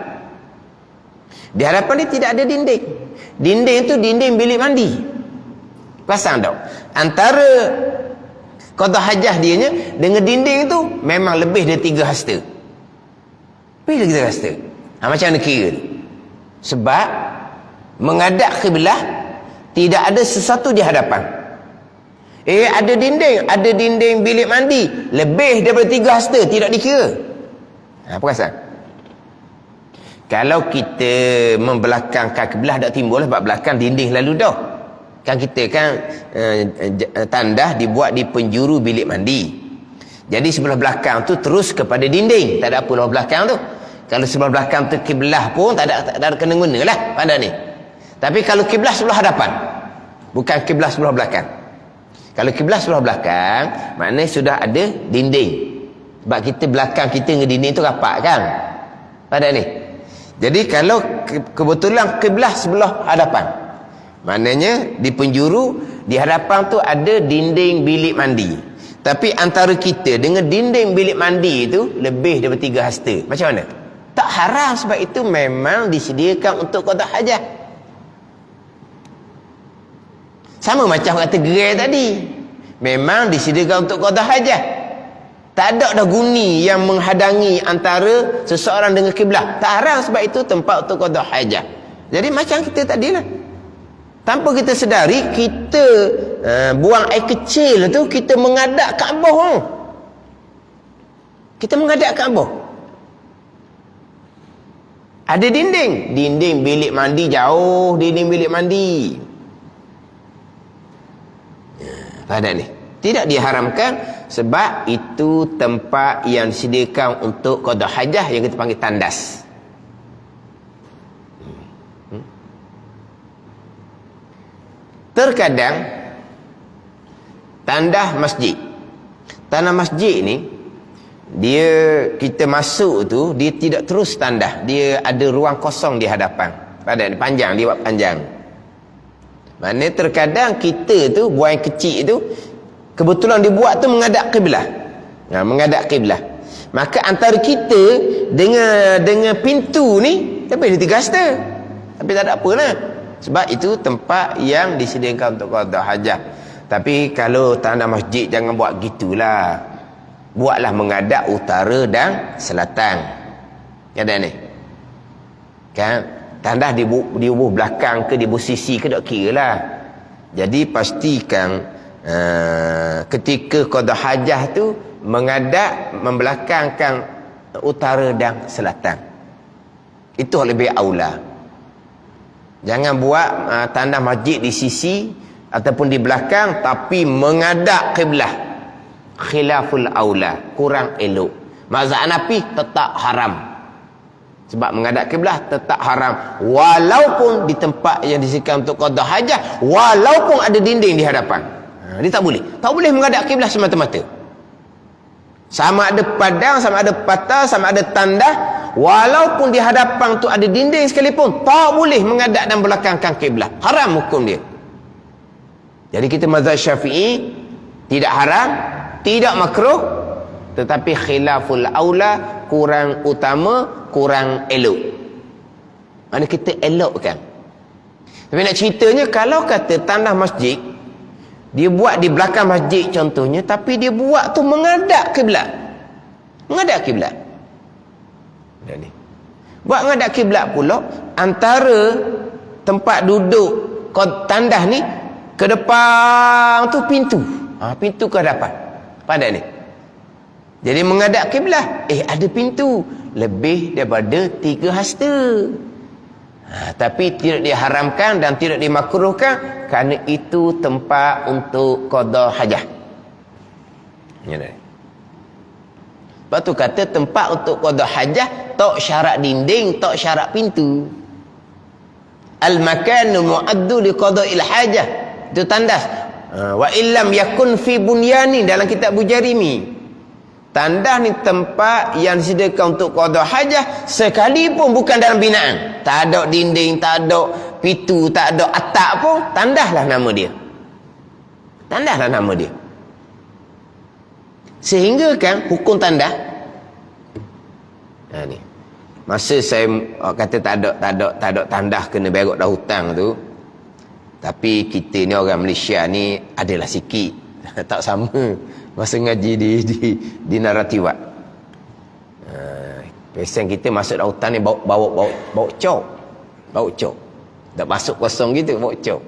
Di hadapan dia tidak ada dinding. Dinding tu dinding bilik mandi. Pasang tak? Antara qada hajah dianya dengan dinding tu memang lebih dari 3 hasta. Lebih dari 3 hasta. Macam mana kira tu? Sebab menghadap kiblah tidak ada sesuatu di hadapan. Ada dinding bilik mandi lebih daripada 3 hasta, tidak dikira. Perasan? Kalau kita membelakangkan kiblah tak timbul sebab belakang dinding lalu dah. Kan kita tandah dibuat di penjuru bilik mandi. Jadi sebelah belakang tu terus kepada dinding, tak ada apa lah belakang tu. Kalau sebelah belakang tu kiblah pun tak ada kena-guna lah pada ni. Tapi kalau kiblah sebelah hadapan, bukan kiblah sebelah belakang. Kalau kiblah sebelah belakang, maknanya sudah ada dinding. Sebab kita belakang kita dengan dinding tu rapat kan? Pada ni. Jadi kalau kebetulan kiblah sebelah hadapan, maknanya di penjuru, di hadapan tu ada dinding bilik mandi. Tapi antara kita dengan dinding bilik mandi itu lebih daripada 3 hasta. Macam mana? Tak haram, sebab itu memang disediakan untuk qada hajah. Sama macam kata gerai tadi. Memang disediakan untuk qada hajah. Tak ada dah guni yang menghadangi antara seseorang dengan kiblah. Tak haram, sebab itu tempat untuk qada hajah. Jadi macam kita tadi lah. Tanpa kita sedari, kita buang air kecil tu, kita menghadap Kaabah. Kita menghadap Kaabah. Ada dinding bilik mandi jauh, dinding bilik mandi. Pada ni tidak diharamkan sebab itu tempat yang disediakan untuk qada hajah yang kita panggil tandas. Terkadang tandas masjid. Tandas masjid ni dia kita masuk tu dia tidak terus tandas, dia ada ruang kosong di hadapan. Pada ni panjang, dia buat panjang. Mana terkadang kita tu buang kecil tu kebetulan dibuat tu menghadap kiblat. Menghadap kiblat. Maka antara kita dengan pintu ni tapi dia 3 hasta. Tapi tak ada apa lah. Sebab itu tempat yang disediakan untuk qada hajah. Tapi kalau tandas masjid jangan buat gitulah. Buatlah menghadap utara dan selatan. Ada ni. Kan? Tandas di buah belakang ke di buah sisi ke tak kira lah. Jadi pastikan ketika qada hajah tu menghadap membelakangkan utara dan selatan. Itu lebih aula. Jangan buat tandas masjid di sisi ataupun di belakang tapi menghadap kiblat. Khilaful aula, kurang elok. Mazhab Hanafi tetap haram. Sebab menghadap kiblat tetap haram walaupun di tempat yang disediakan untuk qada hajah, walaupun ada dinding di hadapan. Dia tak boleh. Tak boleh menghadap kiblat semata-mata. Sama ada padang, sama ada patah, sama ada tandas, walaupun di hadapan tu ada dinding sekalipun, tak boleh menghadap dan belakangkan kiblat. Haram hukum dia. Jadi kita mazhab Syafi'i tidak haram, tidak makruh, tetapi khilaful aula, kurang utama, kurang elok. Mana kita elokkan. Tapi nak ceritanya kalau kata tandas masjid dia buat di belakang masjid contohnya, tapi dia buat tu menghadap kiblat. Menghadap kiblat. Ni. Buat menghadap kiblat pula antara tempat duduk tandas ni ke depan tu pintu. Pintu ke hadapan. Pada ni. Jadi menghadap kiblat, ada pintu lebih daripada 3 hasta. Tapi tidak diharamkan dan tidak dimakruhkan kerana itu tempat untuk qada hajah. Sebab tu kata tempat untuk qada hajah tak syarat dinding, tak syarat pintu. Al-makanu mu'addu li qada'il hajah. Itu tandas. Wa illam yakun fi bunyani dalam kitab Bujarimi. Tandas ni tempat yang disediakan untuk qada hajah sekalipun bukan dalam binaan. Tak ada dinding, tak ada pintu, tak ada atap pun, tandaslah nama dia. Tandaslah nama dia. Sehingga kan hukum tandas. Ni. Masa saya kata tak ada tandas kena berok dah hutang tu. Tapi kita ni orang Malaysia ni adalah sikit. Tak sama. Masa ngaji di Naratiwat. Pesen kita masuk dalam hutan ni bawa cok. Bawa cok. Tak masuk kosong gitu, bawa cok.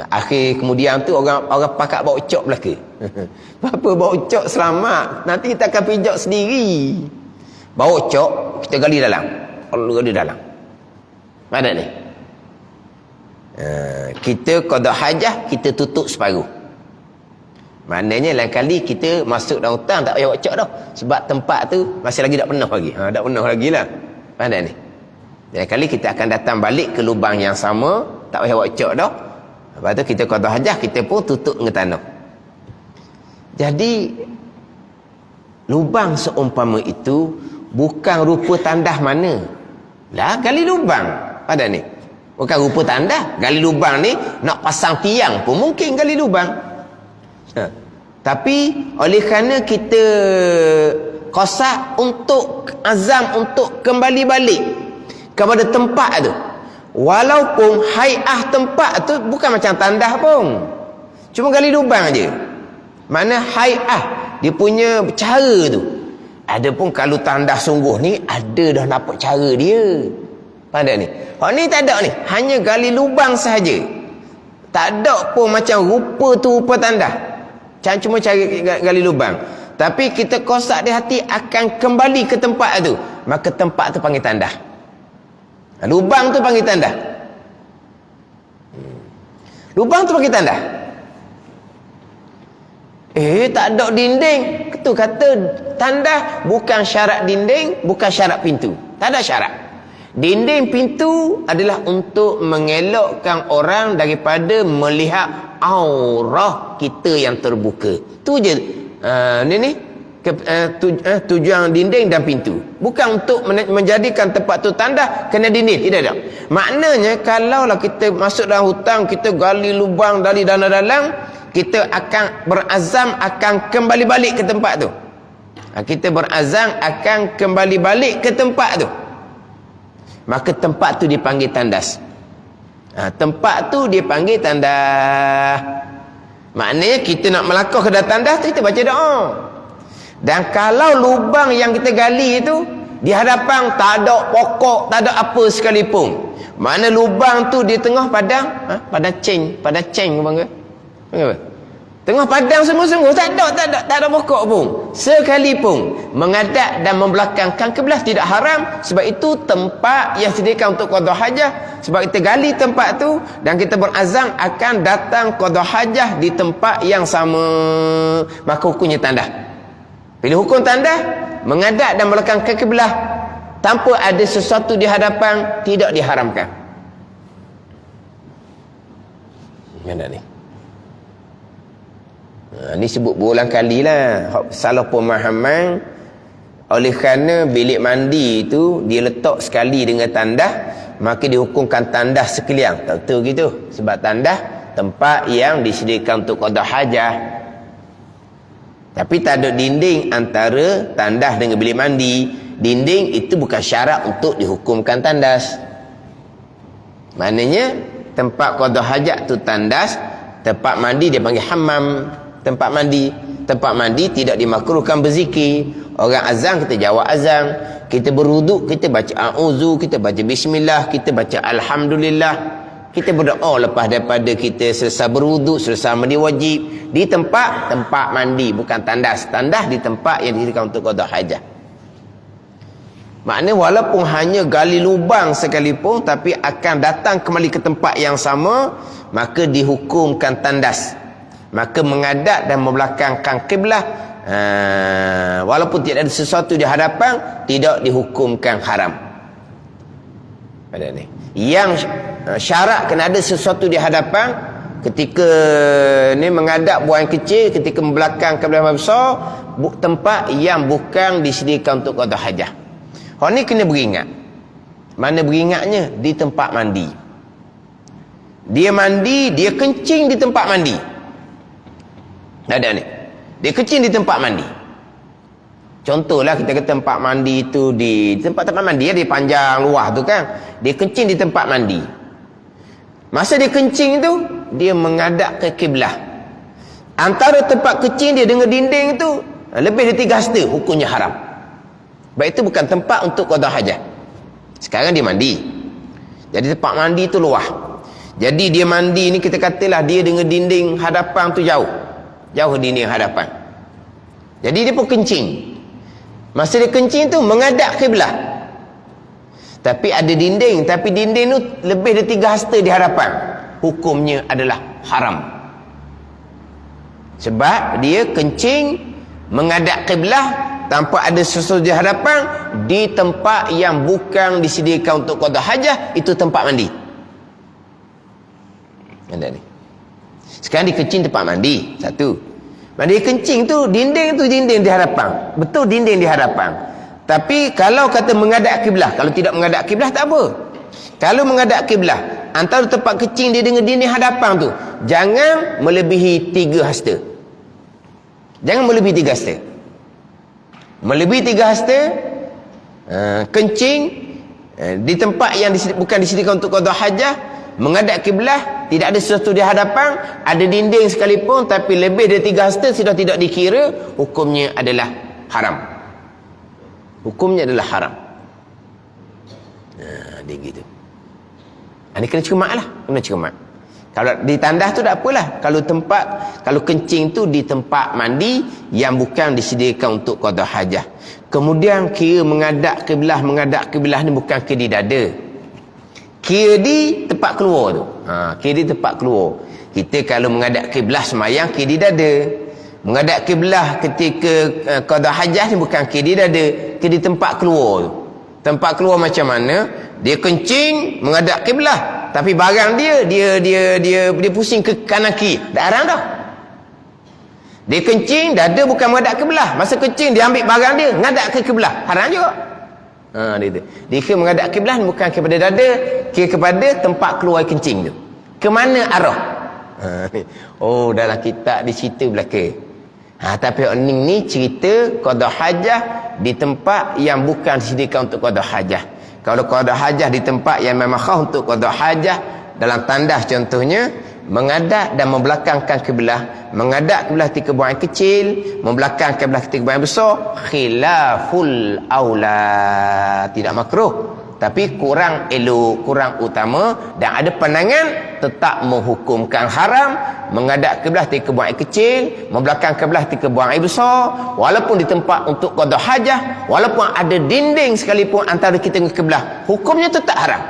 Akhir kemudian tu orang pakat bawa cok belaka. Apa bawa cok selamat. Nanti kita akan pijak sendiri. Bawa cok, kita gali dalam. Kalau gali dalam. Mana ni? Kita qada hajah, kita tutup separuh. Maknanya lain kali kita masuk dalam hutan tak payah cok dah. Sebab tempat tu masih lagi tak penuh lagi. Tak penuh lagi lah. Faham ni? Lain kali kita akan datang balik ke lubang yang sama. Tak payah cok dah. Lepas tu kita qada hajah, kita pun tutup dengan tanah. Jadi lubang seumpama itu bukan rupa tandas mana. Lah gali lubang. Pada ni. Bukan rupa tandas. Gali lubang ni nak pasang tiang pun mungkin gali lubang. Tapi oleh kerana kita qasad untuk azam untuk kembali balik kepada tempat tu, walaupun hai'ah tempat tu bukan macam tandas pun, cuma gali lubang aje. Mana hai'ah dia punya cara tu. Adapun kalau tandas sungguh ni ada dah nampak cara dia. Pada ni. Hak ni tak ada ni, hanya gali lubang sahaja. Tak ada pun macam rupa tu rupa tandas. Cuma cari gali lubang. Tapi kita kosak di hati akan kembali ke tempat tu. Maka tempat tu panggil tandas. Lubang tu panggil tandas. Lubang tu panggil tandas. Tak ada dinding. Itu kata tandas bukan syarat dinding, bukan syarat pintu. Tak ada syarat. Dinding pintu adalah untuk mengelakkan orang daripada melihat aurah kita yang terbuka. Tu je. Tujuan dinding dan pintu. Bukan untuk menjadikan tempat tu tandas kena dinding. Tidak ada. Maknanya kalaulah kita masuk dalam hutang, kita gali lubang dari dalam, kita akan berazam akan kembali balik ke tempat tu. Kita berazam akan kembali balik ke tempat tu. Maka tempat tu dipanggil tandas. Tempat tu dipanggil tandas. Maknanya kita nak melangkah ke dalam tandas tu, kita baca doa. Dan kalau lubang yang kita gali itu di hadapan tak ada pokok, tak ada apa sekalipun. Mana lubang tu di tengah padang, padang ceng apa? Tengah padang sungguh-sungguh, tak ada pokok pun. Sekalipun menghadap dan membelakangkan kiblat tidak haram. Sebab itu tempat yang disediakan untuk qada hajah. Sebab kita gali tempat tu dan kita berazam akan datang qada hajah di tempat yang sama. Maka hukumnya tandas. Bila hukum tandas, menghadap dan membelakangkan kiblat tanpa ada sesuatu di hadapan, tidak diharamkan. Mana ni? Ni sebut berulang kali lah. Salah pemahaman. Oleh kerana bilik mandi itu dia letak sekali dengan tandas, maka dihukumkan tandas sekalian. Tak betul gitu. Sebab tandas tempat yang disediakan untuk qada hajah. Tapi tak ada dinding antara tandas dengan bilik mandi. Dinding itu bukan syarat untuk dihukumkan tandas. Maknanya tempat qada hajat tu tandas, tempat mandi dia panggil hammam. Tempat mandi tidak dimakruhkan berzikir. Orang azan kita jawab azan, kita berwuduk kita baca a'udzu, kita baca bismillah, kita baca alhamdulillah, kita berdoa lepas daripada kita selesai berwuduk, selesai mandi wajib di tempat mandi, bukan tandas. Tandas di tempat yang disediakan untuk qada hajah. Maknanya walaupun hanya gali lubang sekalipun, tapi akan datang kembali ke tempat yang sama, maka dihukumkan tandas. Maka menghadap dan membelakangkan kiblat, walaupun tidak ada sesuatu di hadapan, tidak dihukumkan haram. Pada ni yang syarat kena ada sesuatu di hadapan. Ketika ni menghadap buang kecil, ketika membelakang kiblat besar, tempat yang bukan disediakan untuk qada hajah. Orang ni kena beringat. Mana beringatnya? Di tempat mandi. Dia mandi, dia kencing di tempat mandi. Ada ni. Dia kencing di tempat mandi. Contohlah kita kata tempat mandi itu di tempat mandi dia panjang luas tu kan. Dia kencing di tempat mandi. Masa dia kencing tu, dia menghadap ke kiblat. Antara tempat kencing dia dengan dinding tu lebih dari 3 hasta, hukumnya haram. Sebab itu bukan tempat untuk qada hajat. Sekarang dia mandi. Jadi tempat mandi tu luas. Jadi dia mandi ni kita katalah dia dengan dinding hadapan tu jauh. Jauh dinding hadapan. Jadi dia pun kencing. Masa dia kencing tu menghadap kiblat. Tapi ada dinding, tapi dinding tu lebih dari 3 hasta di hadapan. Hukumnya adalah haram. Sebab dia kencing menghadap kiblat tanpa ada sesuatu di hadapan di tempat yang bukan disediakan untuk qada hajah, itu tempat mandi. Ada ni. Sekarang dia kencing tempat mandi. Satu. Mandi kencing tu dinding di hadapan. Betul dinding di hadapan. Tapi kalau kata menghadap kiblat, kalau tidak menghadap kiblat tak apa. Kalau menghadap kiblat, antara tempat kencing dia dengan dinding hadapan tu, jangan melebihi 3 hasta. Jangan melebihi 3 hasta. Melebihi 3 hasta, kencing di tempat yang bukan disediakan untuk qada hajah, menghadap kiblat, tidak ada sesuatu di hadapan, ada dinding sekalipun, tapi lebih dari 3 hasta sudah tidak dikira, hukumnya adalah haram. Hukumnya adalah haram. Dia gitu. Ini kena cermat lah. Kena cermat. Kalau di tandas tu tak apalah. Kalau kencing tu di tempat mandi yang bukan disediakan untuk qada hajah. Kemudian kira menghadap kiblah ni bukan kira di dada. Kira di tempat keluar tu. Kira di tempat keluar. Kita kalau menghadap kiblah semayang kira di dada. Menghadap kiblah ketika qada hajah ni bukan kira di dada, kira di tempat keluar tu. Tempat keluar macam mana? Dia kencing menghadap kiblah, tapi barang dia pusing ke kanan kiri. Tak haram dah. Dia kencing, dada bukan menghadap kiblah. Masa kencing dia ambil barang dia menghadap ke kiblah. Haram juga. Dia kira menghadap kiblah bukan kepada dada, kira kepada tempat keluar kencing tu. Ke mana arah? Dalam kitab di situ belakang. Tapi ni cerita qada hajah di tempat yang bukan disediakan untuk qada hajah. Kalau qada hajah di tempat yang memang khas untuk qada hajah, dalam tandas contohnya, menghadap dan membelakangkan kiblah. Menghadap kiblah ketika buang air kecil, membelakangkan kiblah ketika buang air besar, khilaful aula, tidak makruh, tapi kurang elok, kurang utama, dan ada pandangan tetap menghukumkan haram menghadap kiblah ketika buang air kecil, membelakang kiblah ketika buang air besar, walaupun di tempat untuk qada hajah, walaupun ada dinding sekalipun antara kita dengan kiblah, hukumnya tetap haram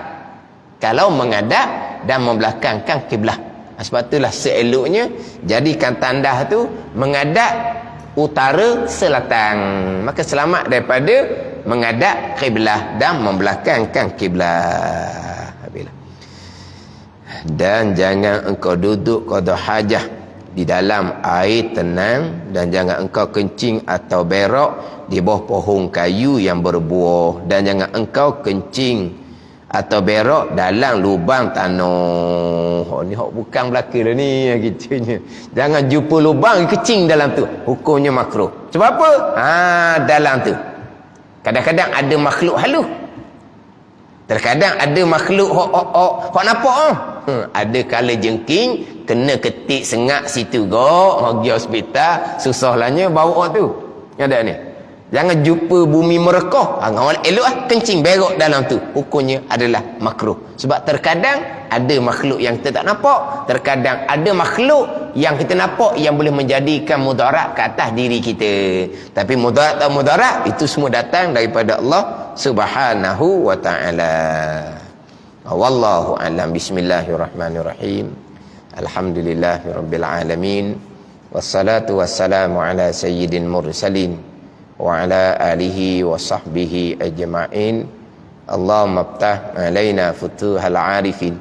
kalau menghadap dan membelakangkan kiblah. Sebab itulah seeloknya jadikan tandas tu menghadap utara selatan, maka selamat daripada menghadap kiblah dan membelakangkan kiblah. Dan jangan engkau duduk qada hajah di dalam air tenang, dan jangan engkau kencing atau berak di bawah pohon kayu yang berbuah, dan jangan engkau kencing atau berak dalam lubang tanah. Ni hak bukan belaka dah ni gitunya. Jangan jumpa lubang kencing dalam tu, hukumnya makruh. Sebab apa? Dalam tu kadang-kadang ada makhluk halus. Terkadang ada makhluk hok nampak ada kala jengking kena ketik sengak situ pergi hospital, susahlahnya bawa tu. Ada ni. Jangan jumpa bumi merekah. Elok kencing berak dalam tu. Hukumnya adalah makruh. Sebab terkadang ada makhluk yang kita tak nampak, terkadang ada makhluk yang kita nampak yang boleh menjadikan mudarat ke atas diri kita. Tapi mudarat atau mudarat itu semua datang daripada Allah Subhanahu wa taala. Wallahu a'lam. Bismillahirrahmanirrahim. Alhamdulillahirabbil alamin. Wassalatu wassalamu ala sayyidil mursalin wa ala alihi wa sahbihi ajma'in. Allahumma aftah alaina futuhal arifin.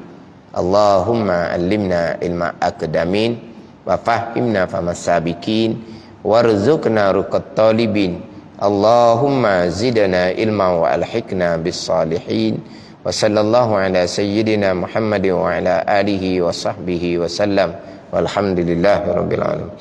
Allahumma allimna ilma aqdamin wa fahimna famasabikin warzuqna ruqat talibin. Allahumma zidna ilma wa alhiqna bis salihin. Wa sallallahu ala sayyidina Muhammadin wa ala alihi wa sahbihi wa sallam. Walhamdulillahirabbil alamin.